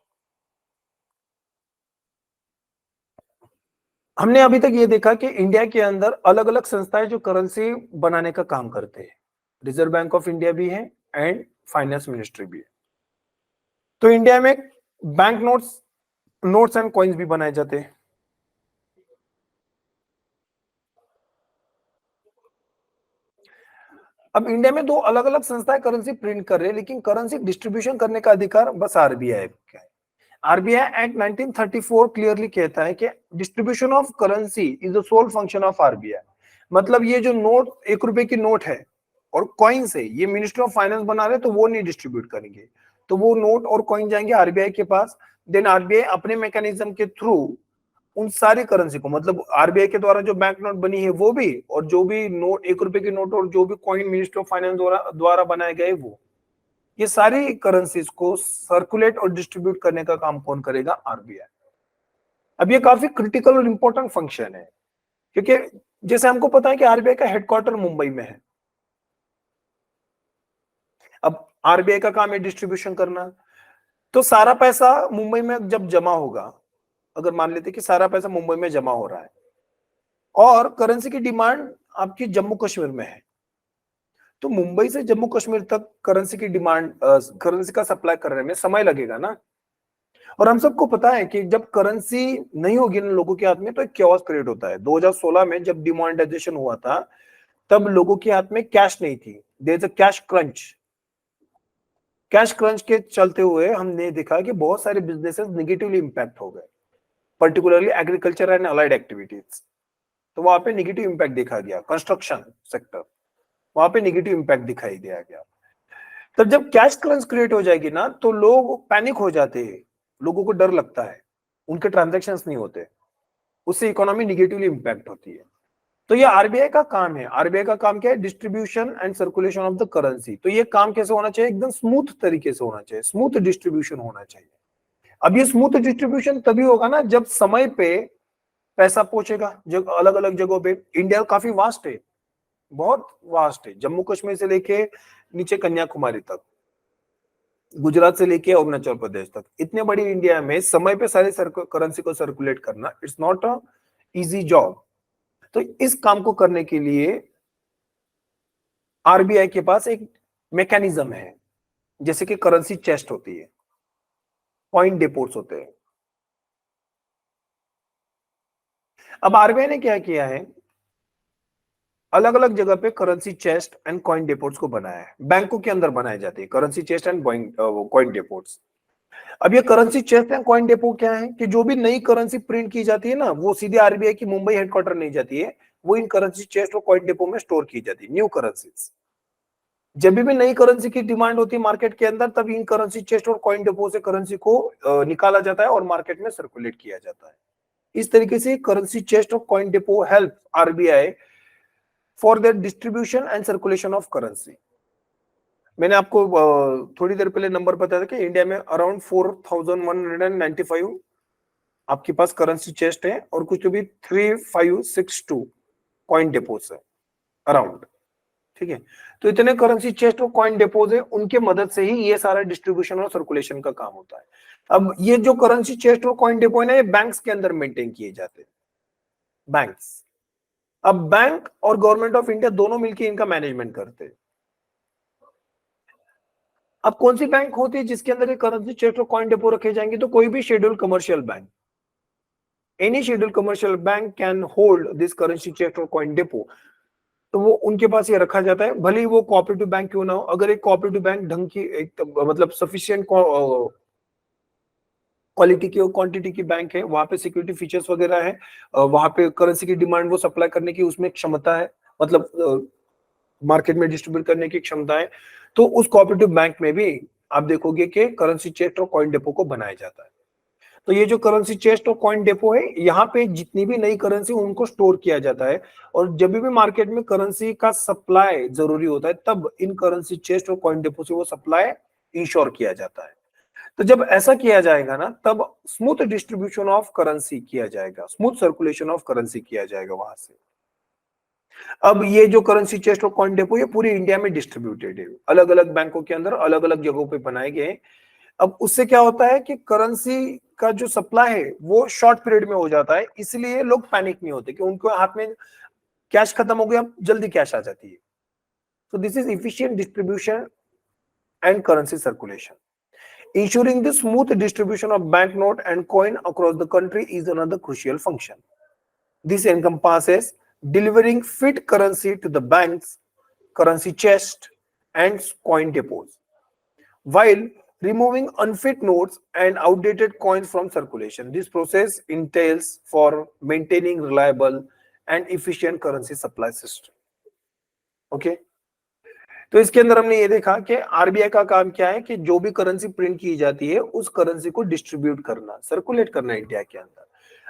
हमने अभी तक ये देखा कि इंडिया के अंदर अलग अलग संस्थाएं जो करेंसी बनाने का काम करते हैं, रिजर्व बैंक ऑफ इंडिया भी है एंड फाइनेंस मिनिस्ट्री भी है। तो इंडिया में बैंक नोट्स एंड कॉइन्स भी बनाए जाते हैं। अब इंडिया में दो अलग अलग संस्थाएं करेंसी प्रिंट कर रहे हैं, लेकिन करेंसी डिस्ट्रीब्यूशन करने का अधिकार बस आरबीआई का है। आरबीआई एक्ट 1934 क्लियरली कहता है कि distribution of currency is the sole function of RBI. मतलब ये जो नोट, 1 रुपए की नोट है और कॉइन से ये मिनिस्टर ऑफ फाइनेंस बना रहे, तो वो नहीं डिस्ट्रीब्यूट करेंगे, तो वो नोट और कॉइन जाएंगे आरबीआई के पास। देन आरबीआई अपने मैकेनिज्म के थ्रू उन सारी करेंसी को, मतलब आरबीआई के द्वारा जो बैंक नोट बनी है वो भी, और जो भी नोट 1 रुपए की नोट और जो भी कॉइन मिनिस्टर ऑफ फाइनेंस द्वारा बनाए गए वो, ये सारी करेंसीज को सर्कुलेट और डिस्ट्रीब्यूट करने का काम कौन करेगा? आरबीआई। अब ये काफी क्रिटिकल और इंपॉर्टेंट फंक्शन है, क्योंकि जैसे हमको पता है कि आरबीआई का हेडक्वार्टर मुंबई में है। अब आरबीआई का काम है डिस्ट्रीब्यूशन करना, तो सारा पैसा मुंबई में जब जमा होगा, अगर मान लेते कि सारा पैसा मुंबई में जमा हो रहा है और करेंसी की डिमांड आपकी जम्मू कश्मीर में है, तो मुंबई से जम्मू कश्मीर तक करेंसी की डिमांड, करेंसी का सप्लाई करने में समय लगेगा ना। और हम सबको पता है कि जब करेंसी नहीं होगी ना लोगों के हाथ में, तो एक कैओस क्रिएट होता है। 2016 में जब डिमोनेटाइजेशन हुआ था, तब लोगों के हाथ में कैश नहीं थी, there is a cash crunch. Cash crunch के चलते हुए हमने देखा कि बहुत सारे बिजनेसेस नेगेटिवली इंपैक्ट हो गए, particularly agriculture and allied activities. तो वहां पे नेगेटिव इंपैक्ट देखा गया, कंस्ट्रक्शन सेक्टर, वहां पे नेगेटिव इंपैक्ट दिखाई दिया गया। तब जब कैश क्रंच क्रिएट हो जाएगी ना, तो लोग पैनिक हो जाते हैं, लोगों को डर लगता है, उनके ट्रांजैक्शंस नहीं होते, उससे इकोनॉमी निगेटिवली इंपैक्ट होती है। तो ये आरबीआई का काम है। आरबीआई का काम क्या है? Distribution and circulation of the currency. तो ये काम कैसे होना चाहिए? एकदम स्मूथ तरीके से होना चाहिए, स्मूथ डिस्ट्रीब्यूशन होना चाहिए। अब ये स्मूथ डिस्ट्रीब्यूशन तभी होगा ना जब समय पे पैसा पहुंचेगा जब अलग अलग जगहों पे। इंडिया काफी वास्ट है, बहुत वास्ट है, जम्मू कश्मीर से लेके नीचे कन्याकुमारी तक, गुजरात से लेके अरुणाचल प्रदेश तक, इतने बड़ी इंडिया में समय पे सारी करेंसी को सर्कुलेट करना, it's not a easy job. तो इस काम को करने के लिए आरबीआई के पास एक मैकेनिज्म है, जैसे कि करेंसी चेस्ट होती है, पॉइंट डिपोट्स होते हैं। अब आरबीआई ने क्या किया है, अलग अलग जगह पे करेंसी चेस्ट एंड कॉइन डिपोट्स को बनाया है। बैंकों के अंदर बनाए जाते हैं करेंसी चेस्ट एंड कॉइन डिपोट्स। अब ये currency chest and coin depot क्या है कि जो भी नई करेंसी प्रिंट की जाती है ना, वो सीधे आरबीआई की मुंबई हेडक्वार्टर नहीं जाती है, वो इन करेंसी चेस्ट और कॉइन डिपो में स्टोर की जाती है, न्यू करेंसीज। जब भी नई करेंसी की डिमांड होती है मार्केट के अंदर, तब इन करेंसी चेस्ट और कॉइन डिपो से करेंसी को निकाला जाता है और मार्केट में सर्कुलेट किया जाता है। इस तरीके से करेंसी चेस्ट और coin depot help RBI for the distribution and circulation of currency. मैंने आपको थोड़ी देर पहले नंबर बताया था कि इंडिया में अराउंड 4195 आपके पास करेंसी चेस्ट है और कुछ तो भी 3562 कॉइन डिपोज है अराउंड, ठीक है। तो इतने करेंसी चेस्ट और कॉइन डिपोज है, उनके मदद से ही ये सारा डिस्ट्रीब्यूशन और सर्कुलेशन का काम होता है। अब ये जो करेंसी चेस्ट और कॉइन डिपो है ना, ये बैंक्स के अंदर मेंटेन किए जाते हैं, बैंक्स। अब बैंक और गवर्नमेंट ऑफ इंडिया दोनों मिलकर इनका मैनेजमेंट करते हैं। अब कौन सी बैंक होती है जिसके अंदर ये करेंसी चेस्ट और कॉइन डिपो रखे जाएंगे? तो कोई भी schedule commercial bank, any schedule commercial bank can hold this currency chest और कॉइन डिपो। तो वो उनके पास ये रखा जाता है, भले ही वो कोऑपरेटिव बैंक क्यों ना हो। अगर एक कोऑपरेटिव बैंक ढंग की, एक मतलब सफिशिएंट क्वालिटी की और क्वांटिटी की बैंक है, वहां पे सिक्योरिटी फीचर्स वगैरह है, वहां पे करेंसी की डिमांड वो सप्लाई करने की उसमें क्षमता है, मतलब मार्केट में डिस्ट्रीब्यूट करने की क्षमता है, तो उस कोऑपरेटिव बैंक में भी आप देखोगे कि करेंसी चेस्ट और कॉइन डिपो को बनाया जाता है। तो ये जो करेंसी चेस्ट और कॉइन डिपो है, यहाँ पे जितनी भी नई करेंसी उनको स्टोर किया जाता है, और जब भी मार्केट में करेंसी का सप्लाई जरूरी होता है, तब इन करेंसी चेस्ट और कॉइन डिपो से वो सप्लाई इंश्योर किया जाता है। तो जब ऐसा किया जाएगा ना, तब स्मूथ डिस्ट्रीब्यूशन ऑफ करेंसी किया जाएगा, स्मूथ सर्कुलेशन ऑफ करेंसी किया जाएगा वहां से। अब ये जो करेंसी चेस्ट और कॉइन डिपो ये पूरी इंडिया में डिस्ट्रीब्यूटेड है, अलग अलग बैंकों के अंदर अलग अलग जगहों पे बनाए गए। अब उससे क्या होता है कि करेंसी का जो सप्लाई है वो शॉर्ट पीरियड में हो जाता है, इसलिए लोग पैनिक नहीं होते कि उनके हाथ में कैश खत्म हो गया, जल्दी कैश आ जाती है। So this is efficient distribution and currency circulation. Ensuring the smooth distribution of banknote and coin across the country is another crucial function. This encompasses delivering fit currency to the banks, currency chest, and coin depots, while removing unfit notes and outdated coins from circulation. This process entails for maintaining reliable and efficient currency supply system. Okay तो इसके अंदर हमने ये देखा कि आरबीआई का काम क्या है कि जो भी करेंसी प्रिंट की जाती है उस करेंसी को डिस्ट्रीब्यूट करना, सर्कुलेट करना इंडिया के अंदर।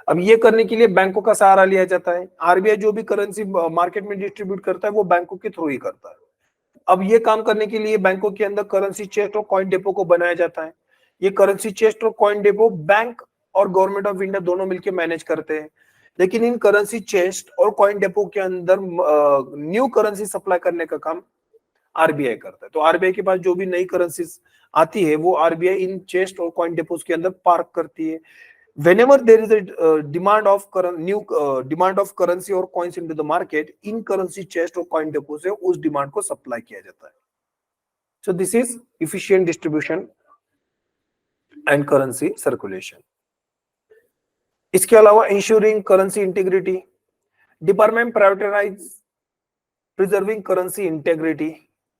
अब ये करने के लिए बैंकों का सहारा लिया जाता है। आरबीआई जो भी करेंसी मार्केट में डिस्ट्रीब्यूट करता है वो बैंकों के थ्रू ही करता है। अब ये काम करने के लिए बैंकों के अंदर करेंसी चेस्ट और कॉइन डेपो को बनाया जाता है। ये करेंसी चेस्ट और कॉइन डेपो बैंक और गवर्नमेंट ऑफ इंडिया दोनों मिलकर मैनेज करते हैं। लेकिन इन करेंसी चेस्ट और कॉइन डेपो के अंदर न्यू करेंसी सप्लाई करने का काम आरबीआई करता है। तो आरबीआई के पास जो भी नई करेंसी आती है वो आरबीआई इन चेस्ट और कॉइन डेपोज के अंदर पार्क करती है। Whenever there is a demand of demand of currency or coins into the market, in currency chest or coin depots से उस डिमांड को सप्लाई किया जाता है। So this is efficient distribution and currency circulation. इसके अलावा ensuring currency integrity, department prioritize preserving currency integrity,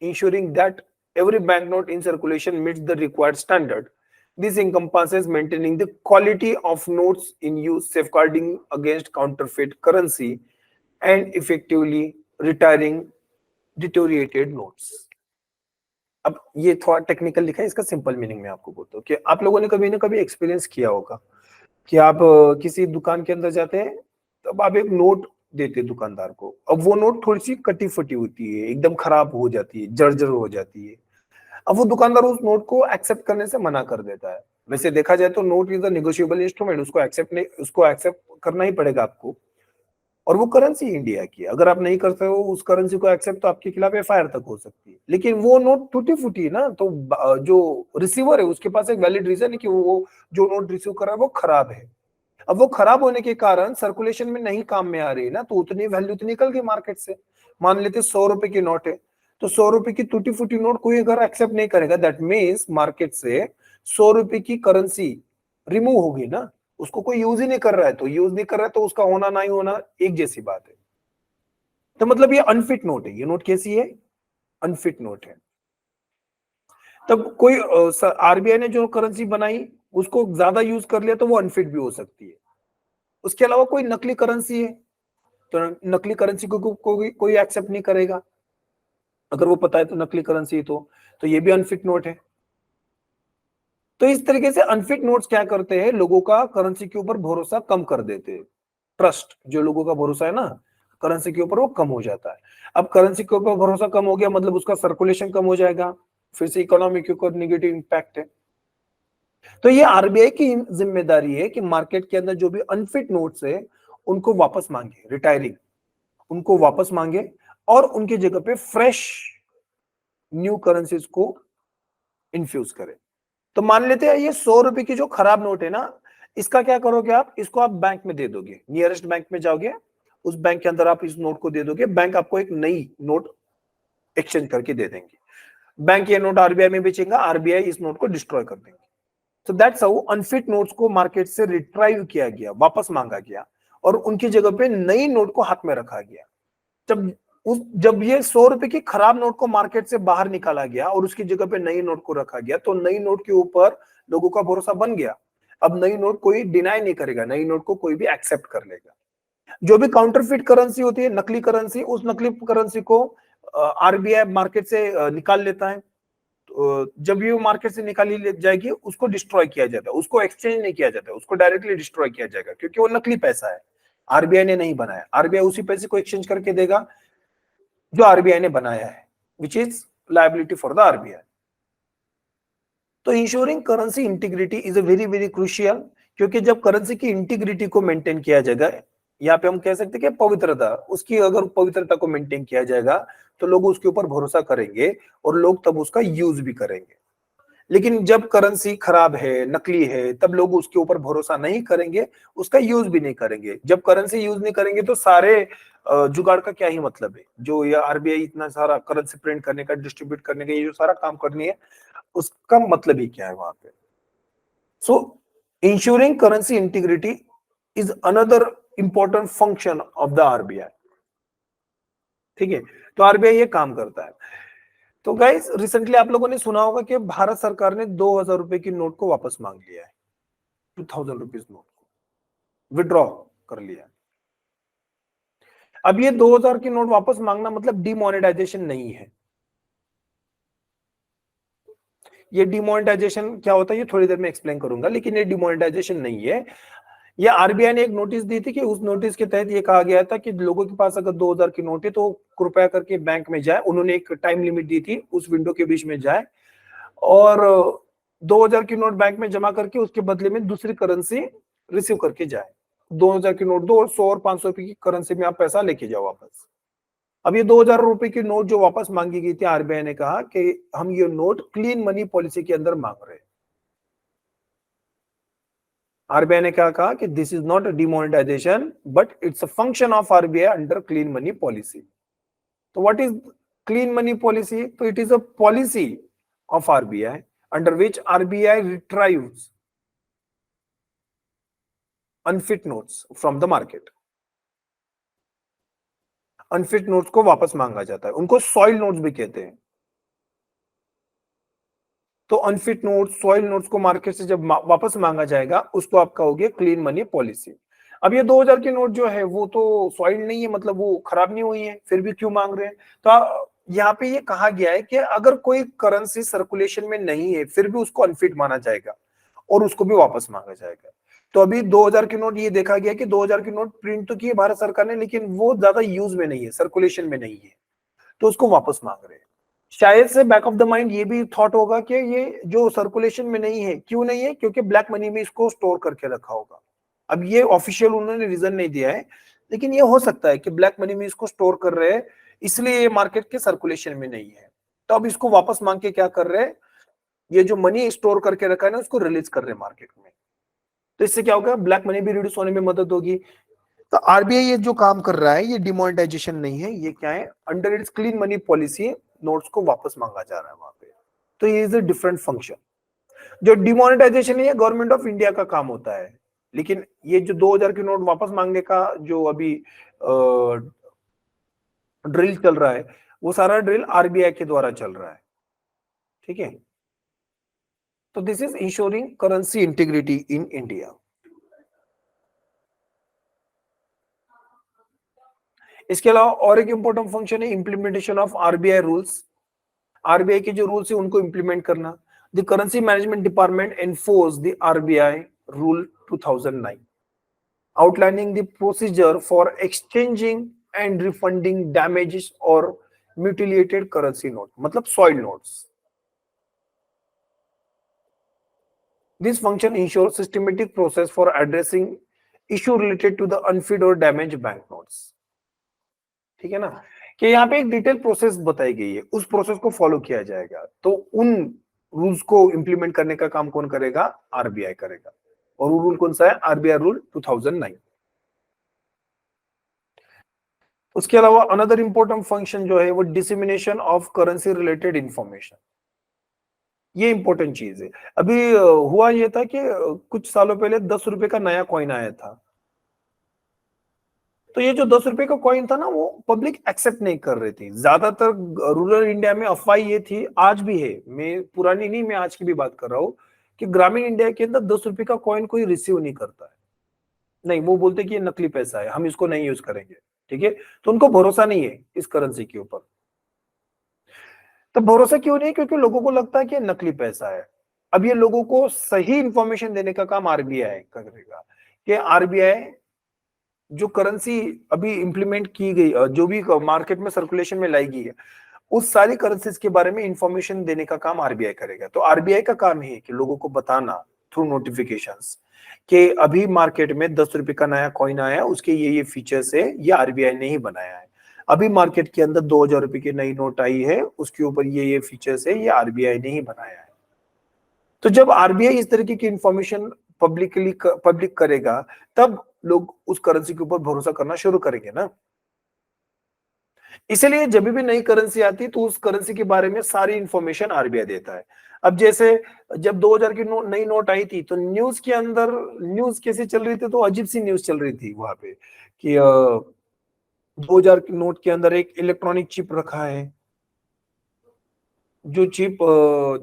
ensuring that every banknote in circulation meets the required standard. This encompasses maintaining the quality of notes in use, safeguarding against counterfeit currency, and effectively retiring deteriorated notes. अब ये थोड़ा टेक्निकल लिखा है, इसका सिंपल मीनिंग में आपको बोलता हूँ कि आप लोगों ने कभी ना कभी एक्सपीरियंस किया होगा कि आप किसी दुकान के अंदर जाते हैं तब आप एक नोट देते हैं दुकानदार को। अब वो नोट थोड़ी सी कटी फटी होती है, एकदम खराब हो जाती है, जर्जर हो जाती है। अब वो दुकानदार उस नोट को एक्सेप्ट करने से मना कर देता है। वैसे देखा जाए तो note is a negotiable instrument, उसको एक्सेप्ट करना ही पड़ेगा आपको। और वो करेंसी इंडिया की है, अगर आप नहीं करते हो उस करेंसी को एक्सेप्ट तो आपके खिलाफ एफआईआर तक हो सकती है। लेकिन वो नोट टूटी फूटी है ना, तो जो रिसीवर है उसके पास एक वैलिड रीजन है कि वो जो नोट रिसीव कर रहा है वो खराब है। अब वो खराब होने के कारण सर्कुलेशन में नहीं काम में आ रही है ना, तो उतनी वैल्यू तो निकल गई मार्केट से। मान लेते 100 रुपए की नोट है, तो 100 रुपए की टूटी फूटी नोट कोई अगर एक्सेप्ट नहीं करेगा, दैट मीन्स मार्केट से 100 रुपए की करेंसी रिमूव होगी ना, उसको कोई यूज ही नहीं कर रहा है। तो यूज नहीं कर रहा है तो उसका होना नहीं होना एक जैसी बात है। तो मतलब ये अनफिट नोट है। ये नोट कैसी है? अनफिट नोट है। तब कोई आरबीआई ने जो करेंसी बनाई उसको ज्यादा यूज कर लिया तो वो अनफिट भी हो सकती है। उसके अलावा कोई नकली करेंसी है तो नकली करेंसी को कोई एक्सेप्ट नहीं करेगा, अगर वो पता है तो नकली करेंसी तो ये भी अनफिट नोट है। तो इस तरीके से अनफिट नोट्स क्या करते हैं, लोगों का करेंसी के ऊपर भरोसा कम कर देते हैं। ट्रस्ट, जो लोगों का भरोसा है ना करेंसी के ऊपर, वो कम हो जाता है। अब करेंसी के ऊपर भरोसा कम हो गया मतलब उसका सर्कुलेशन कम हो जाएगा, फिर से इकोनॉमी के ऊपर निगेटिव इंपैक्ट है। तो ये आरबीआई की जिम्मेदारी है कि मार्केट के अंदर जो भी अनफिट नोट्स है उनको वापस मांगे, रिटायरिंग उनको वापस मांगे और उनकी जगह पे फ्रेश न्यू करेंसीज को इन्फ्यूज करें। तो मान लेते हैं ये 100 रुपए की जो खराब नोट है ना, इसका क्या करोगे आप, इसको आप बैंक में दे दोगे, नियरेस्ट बैंक में जाओगे, उस बैंक के अंदर आप इस नोट को दे दोगे, बैंक आपको एक नई नोट एक्सचेंज करके दे देंगे। बैंक ये नोट आरबीआई में बेचेगा, आरबीआई इस नोट को डिस्ट्रॉय कर देंगे। तो दैट्स हाउ अनफिट नोट्स को मार्केट से रिट्राइव किया गया, वापस मांगा गया और उनकी जगह पे नई नोट को हाथ में रखा गया। जब ये 100 रुपए की खराब नोट को मार्केट से बाहर निकाला गया और उसकी जगह पे नई नोट को रखा गया, तो नई नोट के ऊपर लोगों का भरोसा बन गया। अब नई नोट कोई डिनाई नहीं करेगा, नई नोट को कोई भी एक्सेप्ट कर लेगा। जो भी काउंटरफिट करेंसी होती है, नकली करेंसी, उस नकली करेंसी को आरबीआई मार्केट से निकाल लेता है। जब ये मार्केट से निकाली जाएगी उसको डिस्ट्रॉय किया जाता है, उसको एक्सचेंज नहीं किया जाता, उसको डायरेक्टली डिस्ट्रॉय किया जाएगा, क्योंकि वो नकली पैसा है, आरबीआई ने नहीं बनाया। आरबीआई उसी पैसे को एक्सचेंज करके देगा जो आरबीआई ने बनाया है, which is liability for the RBI. तो ensuring currency integrity is a very very crucial, क्योंकि जब करेंसी की इंटीग्रिटी को मेंटेन किया जाएगा, यहाँ पे हम कह सकते हैं कि पवित्रता, उसकी अगर पवित्रता को मेंटेन किया जाएगा तो लोग उसके ऊपर भरोसा करेंगे और लोग तब उसका यूज भी करेंगे। लेकिन जब करेंसी खराब है, नकली है, तब लोग उसके ऊपर भरोसा नहीं करेंगे, उसका यूज भी नहीं करेंगे। जब करेंसी यूज नहीं करेंगे तो सारे जुगाड़ का क्या ही मतलब है। जो ये आरबीआई इतना सारा करेंसी प्रिंट करने का, डिस्ट्रीब्यूट करने का, ये जो सारा काम करनी है, उसका मतलब ही क्या है वहां पे। So ensuring currency integrity is another important function of the RBI. ठीक है, तो आरबीआई ये काम करता है। तो गाइस रिसेंटली आप लोगों ने सुना होगा कि भारत सरकार ने 2000 रुपए की नोट को वापस मांग लिया है, 2000 रुपीज नोट को विड्रॉ कर लिया है। अब ये 2000 की नोट वापस मांगना मतलब डिमोनेटाइजेशन नहीं है। ये डिमोनेटाइजेशन क्या होता है ये थोड़ी देर में एक्सप्लेन करूंगा, लेकिन ये डिमोनेटाइजेशन नहीं है। ये आरबीआई ने एक नोटिस दी थी कि उस नोटिस के तहत ये कहा गया था कि लोगों के पास अगर 2000 की नोट है तो कृपया करके बैंक में जाए। उन्होंने एक टाइम लिमिट दी थी, उस विंडो के बीच में जाए और 2000 की नोट बैंक में जमा करके उसके बदले में दूसरी करेंसी रिसीव करके जाए। 2000 की नोट दो और 100 और 500 रुपए की करेंसी में आप पैसा लेके जाओ वापस। अब ये 2000 रुपए की नोट जो वापस मांगी गई थी, आरबीआई ने कहा कि हम ये नोट क्लीन मनी पॉलिसी के अंदर मांग रहे हैं। आरबीआई ने क्या कहा कि this is not a demonetisation but it's a function of RBI under clean money policy. तो what is clean money policy? तो it is a policy of RBI under which RBI retrieves unfit notes from the market. Unfit notes को वापस मांगा जाता है, उनको सॉइल नोट्स भी कहते हैं। तो अनफिट नोट्स, सॉइल नोट्स को मार्केट से जब वापस मांगा जाएगा उसको आप कहोगे क्लीन मनी पॉलिसी। अब ये 2000 की नोट जो है वो तो सॉइल नहीं है, मतलब वो खराब नहीं हुई है, फिर भी क्यों मांग रहे हैं? तो यहाँ पे ये कहा गया है कि अगर कोई करेंसी सर्कुलेशन में नहीं है फिर भी उसको अनफिट माना जाएगा और उसको भी वापस मांगा जाएगा। तो अभी 2000 की नोट ये देखा गया कि 2000 की नोट प्रिंट तो की है भारत सरकार ने, लेकिन वो ज्यादा यूज में नहीं है, सर्कुलेशन में नहीं है, तो उसको वापस मांग रहे हैं। शायद से बैक ऑफ द माइंड ये भी थॉट होगा कि ये जो सर्कुलेशन में नहीं है, क्यों नहीं है? क्योंकि ब्लैक मनी में इसको स्टोर करके रखा होगा। अब ये ऑफिशियल उन्होंने रीजन नहीं दिया है, लेकिन ये हो सकता है कि ब्लैक मनी में इसको स्टोर कर रहे हैं, इसलिए ये मार्केट के सर्कुलेशन में नहीं है। तो अब इसको वापस मांग के क्या कर रहे हैं? ये जो मनी स्टोर करके रखा है ना उसको रिलीज कर रहे हैं मार्केट में। तो इससे क्या होगा? ब्लैक मनी भी रिड्यूस होने में मदद होगी। तो आरबीआई ये जो काम कर रहा है ये डिमोनेटाइजेशन नहीं है, ये क्या है? Under its clean money policy notes को वापस मांगा जा रहा है वहां पे। तो ये इज अ डिफरेंट फंक्शन। जो डिमोनेटाइजेशन है ये गवर्नमेंट ऑफ इंडिया का काम होता है, लेकिन ये जो 2000 की नोट वापस मांगने का जो अभी ड्रिल चल रहा है वो सारा ड्रिल आरबीआई के द्वारा चल रहा है। ठीक है, तो this is ensuring currency integrity in India. इसके अलावा और एक इंपॉर्टेंट फंक्शन है implementation of RBI rules. RBI के जो रूल्स है उनको इंप्लीमेंट करना। The currency management department enforce the RBI rule 2009 outlining the procedure for exchanging and refunding damages or mutilated currency note, मतलब soil notes. This function ensures systematic process for addressing issue related to the unfit or damaged banknotes. ठीक है ना, कि यहाँ पे एक डिटेल प्रोसेस बताई गई है, उस प्रोसेस को फॉलो किया जाएगा। तो उन रूल्स को इंप्लीमेंट करने का काम कौन करेगा? आरबीआई करेगा। और वो रूल कौन सा है? RBI rule 2009। उसके अलावा अनदर इंपॉर्टेंट फंक्शन जो है वो dissemination of currency related information. ये इंपॉर्टेंट चीज है। अभी हुआ ये था कि कुछ सालों पहले 10 रुपए का नया कॉइन आया था। तो ये जो 10 रुपए का कॉइन था ना वो पब्लिक एक्सेप्ट नहीं कर रही थी। ज्यादातर रूरल इंडिया में अफवाह ये थी, आज भी है, मैं पुरानी नहीं, मैं आज की भी बात कर रहा हूँ, कि ग्रामीण इंडिया के अंदर 10 रुपए का कॉइन कोई रिसीव नहीं करता है। नहीं, वो बोलते कि ये नकली पैसा है, हम इसको नहीं यूज करेंगे। ठीक है, तो उनको भरोसा नहीं है इस करेंसी के ऊपर। तो भरोसा क्यों नहीं? क्योंकि लोगों को लगता है कि नकली पैसा है। अब ये लोगों को सही इंफॉर्मेशन देने का काम आरबीआई करेगा, कि आरबीआई जो करेंसी अभी इंप्लीमेंट की गई, जो भी मार्केट में सर्कुलेशन में लाई गई है, उस सारी करेंसीज के बारे में इंफॉर्मेशन देने का काम आरबीआई करेगा। तो आरबीआई का काम है कि लोगों को बताना थ्रू नोटिफिकेशंस कि अभी मार्केट में 10 रुपए का नया कॉइन आया है, उसके ये फीचर्स है, ये आरबीआई ने ही बनाया है। अभी मार्केट के अंदर 2000 रुपए की नई नोट आई है, उसके ऊपर ये फीचर्स है, ये आरबीआई ने ही बनाया है। तो जब आरबीआई इस तरीके की इंफॉर्मेशन पब्लिक करेगा, तब लोग उस करेंसी के ऊपर भरोसा करना शुरू करेंगे ना। इसलिए जब भी नई करेंसी आती है तो उस करेंसी के बारे में सारी इंफॉर्मेशन आरबीआई देता है। अब जैसे जब 2000 की नई नोट आई थी तो न्यूज के अंदर न्यूज कैसे चल रही थी? तो अजीब सी न्यूज चल रही थी वहां पे कि 2000 की नोट के अंदर एक इलेक्ट्रॉनिक चिप रखा है। जो चिप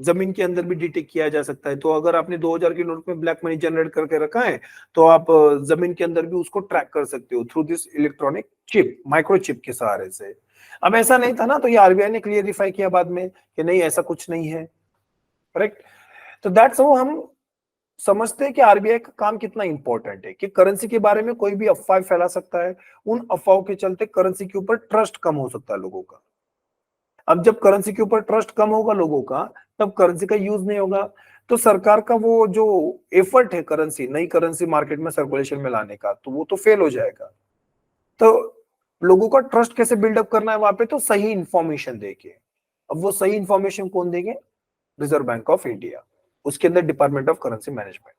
जमीन के अंदर भी डिटेक्ट किया जा सकता है। तो अगर आपने 2000 के नोट में ब्लैक मनी जनरेट करके रखा है तो आप जमीन के अंदर भी उसको ट्रैक कर सकते हो through this electronic chip, micro chip के सहारे से। अब ऐसा नहीं था ना, तो ये आरबीआई ने क्लियरिफाई किया बाद में कि नहीं ऐसा कुछ नहीं है, करेक्ट। तो दैट्स हाउ हम समझते हैं कि आरबीआई का काम कितना इंपॉर्टेंट है, कि करेंसी के बारे में कोई भी अफवाह फैला सकता है, उन अफवाहों के चलते करेंसी के ऊपर ट्रस्ट कम हो सकता है लोगों का। अब जब करेंसी के ऊपर ट्रस्ट कम होगा लोगों का, तब करेंसी का यूज नहीं होगा, तो सरकार का वो जो एफर्ट है करेंसी, नई करेंसी मार्केट में सर्कुलेशन में लाने का, तो वो तो फेल हो जाएगा। तो लोगों का ट्रस्ट कैसे बिल्डअप करना है वहां पे, तो सही इंफॉर्मेशन देके। अब वो सही इंफॉर्मेशन कौन देंगे? रिजर्व बैंक ऑफ इंडिया, उसके अंदर डिपार्टमेंट ऑफ करेंसी मैनेजमेंट।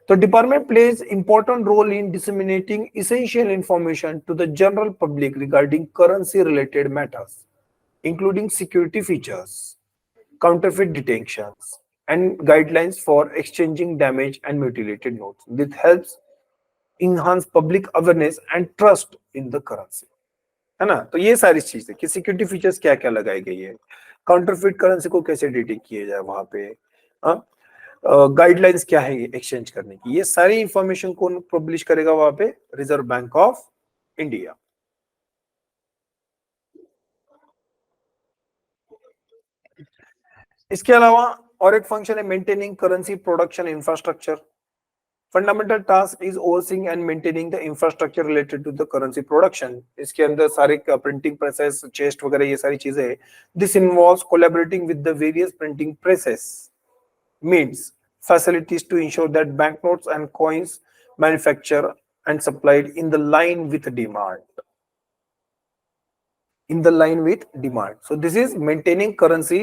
तो department plays important role in disseminating essential information to the general public regarding currency related matters, including security features, counterfeit detections, and guidelines for exchanging damaged and mutilated notes. This helps enhance public awareness and trust in the currency. है ना? तो ये सारी चीजें कि सिक्योरिटी फीचर्स क्या क्या लगाई गई है, काउंटरफिट करेंसी को कैसे डिटेक्ट किया जाए वहां पे, गाइडलाइंस क्या है एक्सचेंज करने की, ये सारी इंफॉर्मेशन कौन पब्लिश करेगा वहां पे? Reserve Bank of India. इसके अलावा और एक फंक्शन है maintaining currency production infrastructure. Fundamental task is overseeing and maintaining the infrastructure related to the currency production. इसके अंदर सारे प्रिंटिंग प्रेसेस, चेस्ट वगैरह ये सारी चीजें है। This involves collaborating with the various printing presses means facilities to ensure that banknotes and coins manufactured and supplied in the line with demand. In the line with demand. So this is maintaining currency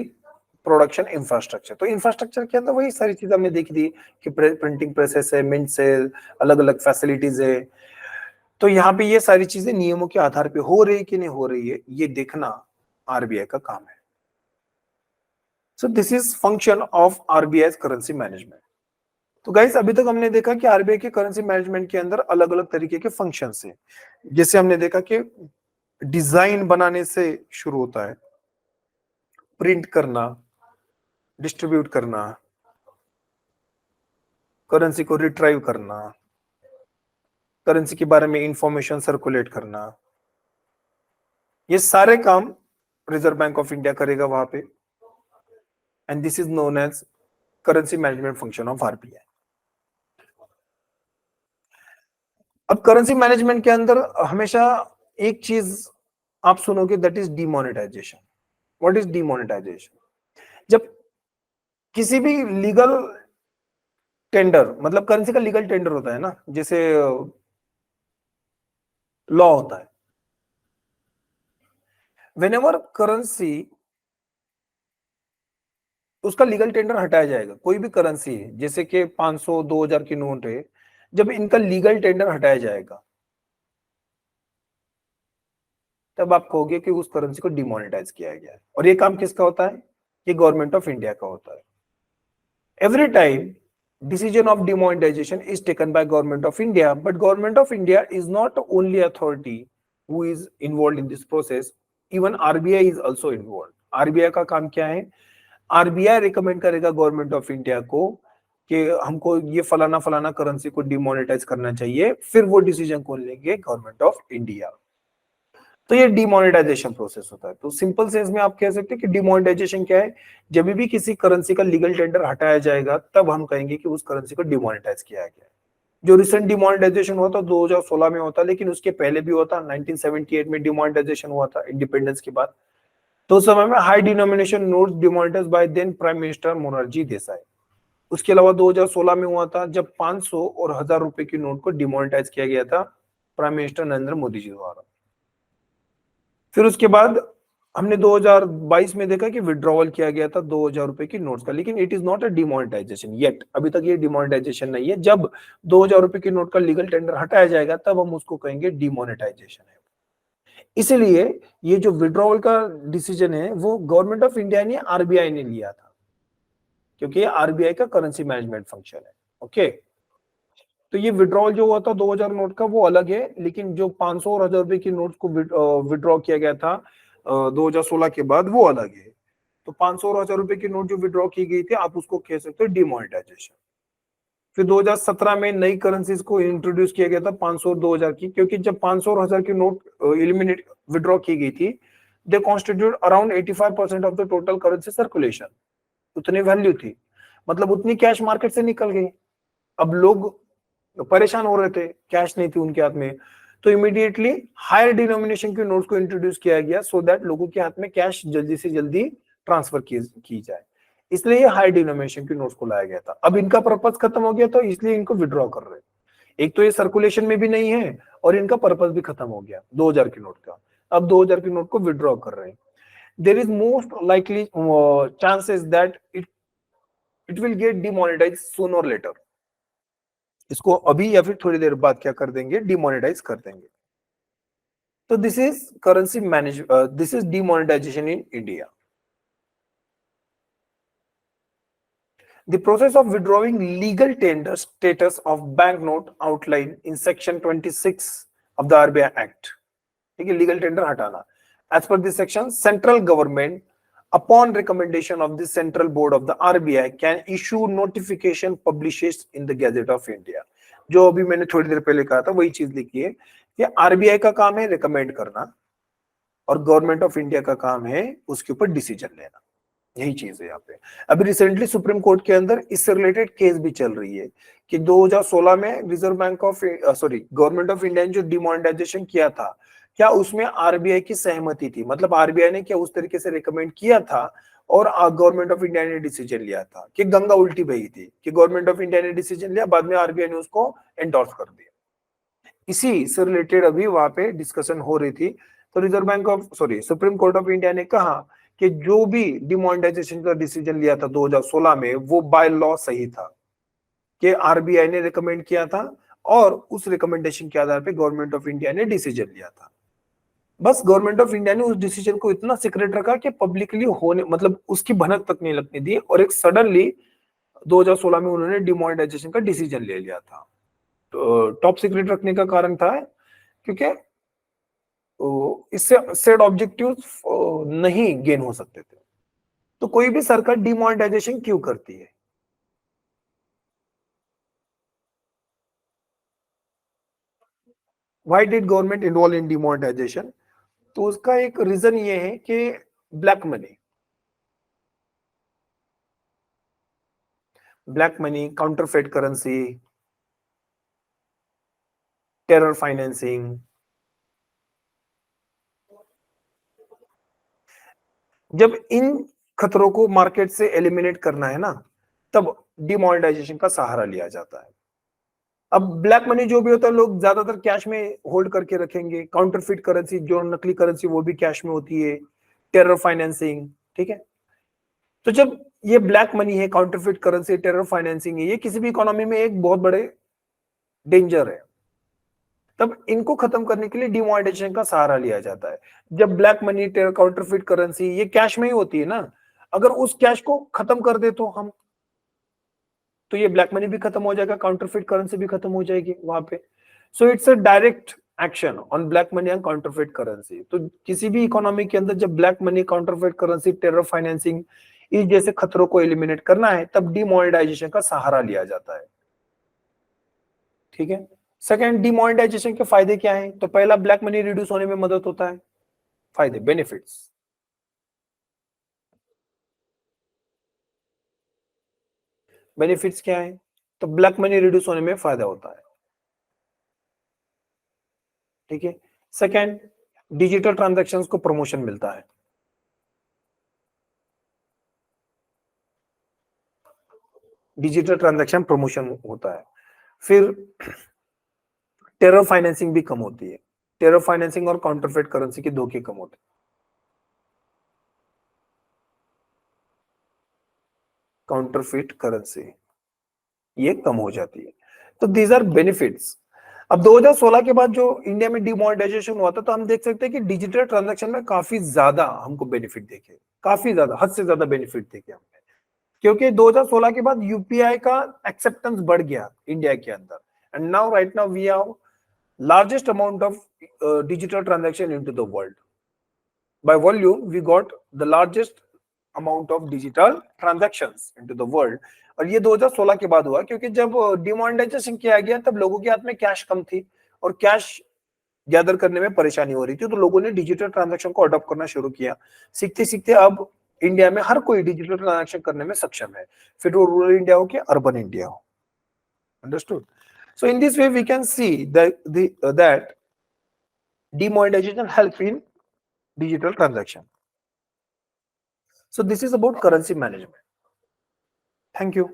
production infrastructure. तो इंफ्रास्ट्रक्चर के अंदर वही सारी चीजें हमने देखी थी कि प्रिंटिंग प्रेसेस है, मिंट से अलग अलग फैसिलिटीज है। तो यहाँ पे ये सारी चीजें नियमों के आधार पे हो रही है कि नहीं हो रही है, ये देखना आरबीआई का काम है। So this is function of RBI currency management. तो गाइस अभी तक हमने देखा कि आरबीआई के करेंसी मैनेजमेंट के अंदर अलग अलग तरीके के फंक्शंस हैं। जैसे हमने देखा कि डिजाइन बनाने से शुरू होता है, प्रिंट करना, डिस्ट्रीब्यूट करना, करेंसी को रिट्राइव करना, करेंसी के बारे में इंफॉर्मेशन सर्कुलेट करना, ये सारे काम रिजर्व बैंक ऑफ इंडिया करेगा वहां पे। And this is known as currency management function of RBI. अब करेंसी मैनेजमेंट के अंदर हमेशा एक चीज आप सुनोगे, that is demonetization. What is demonetization? जब किसी भी लीगल टेंडर, मतलब करेंसी का लीगल टेंडर होता है ना, जैसे लॉ होता है, व्हेनेवर करेंसी उसका लीगल टेंडर हटाया जाएगा, कोई भी करेंसी है जैसे कि 500 2000 की नोट है, जब इनका लीगल टेंडर हटाया जाएगा तब आप कहोगे कि उस करेंसी को डिमोनेटाइज किया गया है। और ये काम किसका होता है? ये गवर्नमेंट ऑफ इंडिया का होता है। Every time decision of demonetization is taken by government of India, but government of India is not only authority who is involved in this process, even RBI is also involved. RBI का काम क्या है? RBI रिकमेंड करेगा गवर्नमेंट ऑफ इंडिया को कि हमको ये फलाना फलाना करेंसी को डिमोनेटाइज करना चाहिए, फिर वो डिसीजन कौन लेंगे? Government of India. तो ये डिमोनेटाइजेशन प्रोसेस होता है। तो सिंपल सेंस में आप कह सकते हैं कि डिमोनेटाइजेशन क्या है? जब भी किसी करेंसी का लीगल टेंडर हटाया जाएगा तब हम कहेंगे कि उस करेंसी को डिमोनेटाइज किया गया है। जो रिसेंट डिमोनेटाइजेशन हुआ था 2016 में होता, लेकिन उसके पहले भी हुआ था, 1978 में डिमोनेटाइजेशन हुआ था इंडिपेंडेंस के बाद। तो उस समय में high denomination notes demonetised by then prime minister Morarji Desai. उसके अलावा 2016 में हुआ था जब 500 और 1000 रुपए की नोट को डिमोनेटाइज किया गया था प्राइम मिनिस्टर नरेंद्र मोदी जी द्वारा। फिर उसके बाद हमने 2022 में देखा कि विड्रॉवल किया गया था 2000 रुपए की नोट्स का, लेकिन it is not a demonetisation yet. अभी तक ये डिमोनेटाइजेशन नहीं है। जब 2000 रुपए की नोट का लीगल टेंडर हटाया जाएगा तब हम उसको कहेंगे डिमोनेटाइजेशन है। इसीलिए ये जो विड्रॉवल का डिसीजन है वो गवर्नमेंट ऑफ इंडिया ने, आरबीआई ने लिया था, क्योंकि ये आरबीआई का करेंसी मैनेजमेंट फंक्शन है। ओके, तो ये विड्रॉल जो हुआ था 2000 नोट का वो अलग है, लेकिन जो 500 और 1000 रुपए की नोट को विड्रॉ किया गया था 2016 के बाद वो अलग है। तो 500 और 1000 रुपए की नोट जो विड्रॉ की गई थी आप उसको कह सकते हो डिमोनेटाइजेशन। फिर 2017 में नई करेंसीज को इंट्रोड्यूस किया गया था 500 और 2000 की, क्योंकि जब 500 और 1000 की नोट एलिमिनेट विड्रॉ की गई थी, they constitute around 85% of the total currency circulation. उतनी वैल्यू थी, मतलब उतनी कैश मार्केट से निकल गई। अब लोग परेशान हो रहे थे, कैश नहीं थी उनके हाथ में, तो इमीडिएटली हायर डिनोमिनेशन के नोट्स को इंट्रोड्यूस किया गया सो दैट लोगों के हाथ में कैश जल्दी से जल्दी ट्रांसफर की जाए। इसलिए ये हाई डिनोमिनेशन के नोट्स को लाया गया था। अब इनका पर्पस खत्म हो गया तो इसलिए इनको विड्रॉ कर रहे हैं। एक तो ये सर्कुलेशन में भी नहीं है और इनका पर्पस भी खत्म हो गया 2000 के नोट का। अब 2000 के नोट को विड्रॉ कर रहे हैं। There is most likely chances that it will get demonetise soon और लेटर। इसको अभी या फिर थोड़ी देर बाद क्या कर देंगे, डिमोनेटाइज कर देंगे। तो this is currency manage, this is demonetisation in India. The process of withdrawing legal tender status of banknote outlined in section 26 of the RBI Act. ठीक है, लीगल टेंडर हटाना। As per this section, central government, upon recommendation of the central board of the RBI, can issue notification published in the Gazette of India. जो अभी मैंने थोड़ी देर पहले कहा था वही चीज लिखी है कि आरबीआई का काम है रिकमेंड करना और गवर्नमेंट ऑफ इंडिया का काम है उसके ऊपर डिसीजन लेना। यही चीज है यहाँ पे। अभी रिसेंटली सुप्रीम कोर्ट के अंदर इससे रिलेटेड केस भी चल रही है कि 2016 में reserve Bank of government of India ने जो डिमोनेटाइजेशन किया था, क्या उसमें आरबीआई की सहमति थी? मतलब आरबीआई ने क्या उस तरीके से रिकमेंड किया था और गवर्नमेंट ऑफ इंडिया ने डिसीजन लिया था, कि गंगा उल्टी बही थी कि गवर्नमेंट ऑफ इंडिया ने डिसीजन लिया, बाद में आरबीआई ने उसको एंडोर्स कर दिया। इसी से रिलेटेड अभी वहां पे डिस्कशन हो रही थी। तो reserve Bank of supreme court of India ने कहा कि जो भी डिमोनेटाइजेशन का डिसीजन लिया था 2016 में वो बाय लॉ सही था, कि आरबीआई ने रिकमेंड किया था और उस रिकमेंडेशन के आधार पे गवर्नमेंट ऑफ इंडिया ने डिसीजन लिया था। बस गवर्नमेंट ऑफ इंडिया ने उस डिसीजन को इतना सीक्रेट रखा कि पब्लिकली होने, मतलब उसकी भनक तक नहीं लगने दी, और एक सडनली 2016 में उन्होंने डिमोनेटाइजेशन का डिसीजन ले लिया था। तो टॉप सीक्रेट रखने का कारण था क्योंकि इससे सेट ऑब्जेक्टिव्स नहीं गेन हो सकते थे। तो कोई भी सरकार डिमोनेटाइजेशन क्यों करती है? Why did government involve in demonetisation? तो उसका एक रीजन ये है कि black money, counterfeit currency, terror financing, जब इन खतरों को मार्केट से एलिमिनेट करना है ना, तब डिमोनेटाइजेशन का सहारा लिया जाता है। अब ब्लैक मनी जो भी होता है लोग ज्यादातर कैश में होल्ड करके रखेंगे, काउंटरफिट करेंसी जो नकली करेंसी वो भी कैश में होती है, टेरर फाइनेंसिंग, ठीक है। तो जब ये ब्लैक मनी है, काउंटरफिट करेंसी, टेरर फाइनेंसिंग है, ये किसी भी इकोनॉमी में एक बहुत बड़े डेंजर है, तब इनको खत्म करने के लिए डिमोनेटाइजेशन का सहारा लिया जाता है। जब black money, terror, counterfeit currency ये कैश में ही होती है ना, अगर उस कैश को खत्म कर दे तो हम, तो ये ब्लैक मनी भी खत्म हो जाएगा, काउंटरफिट करेंसी भी खत्म हो जाएगी वहां पे। So it's a direct action on black money and counterfeit currency. तो किसी भी इकोनॉमी के अंदर जब black money, counterfeit currency, terror financing इस जैसे खतरों को एलिमिनेट करना है तब डिमोनेटाइजेशन का सहारा लिया जाता है, ठीक है। सेकंड, डिमोनेटाइजेशन के फायदे क्या हैं? तो पहला, ब्लैक मनी रिड्यूस होने में मदद होता है। फायदे, बेनिफिट्स, बेनिफिट्स क्या है? तो ब्लैक मनी रिड्यूस होने में फायदा होता है, ठीक है। सेकंड, डिजिटल ट्रांजैक्शंस को प्रमोशन मिलता है। डिजिटल ट्रांजैक्शन प्रमोशन होता है। फिर टेरर फाइनेंसिंग भी कम होती है। टेरर फाइनेंसिंग और काउंटरफेट करेंसी के धोखे कम होते हैं। काउंटरफिट करेंसी ये कम हो जाती है। तो दीज आर बेनिफिट्स। अब 2016 के बाद जो इंडिया में डिमोनेटाइजेशन हुआ था, तो हम देख सकते हैं कि डिजिटल ट्रांजैक्शन में काफी ज्यादा हमको बेनिफिट देखे, काफी ज्यादा, हद से ज्यादा बेनिफिट देखे हमने, क्योंकि 2016 के बाद यूपीआई का एक्सेप्टेंस बढ़ गया इंडिया के अंदर, and now right now we have largest amount of digital transaction into the world. By volume, we got the largest amount of digital transactions into the world. और ये 2016 के बाद हुआ, क्योंकि जब डिमोनेटाइजेशन किया गया तब लोगों के हाथ में कैश कम थी और कैश गैदर करने में परेशानी हो रही थी, तो लोगों ने डिजिटल ट्रांजैक्शन को अडॉप्ट करना शुरू किया। सीखते सीखते अब इंडिया में हर कोई डिजिटल ट्रांजैक्शन करने में सक्षम है, फिर वो रूरल इंडिया हो कि अर्बन इंडिया हो। Understood? So in this way we can see that demonetization helps in digital transaction. So this is about currency management. Thank you.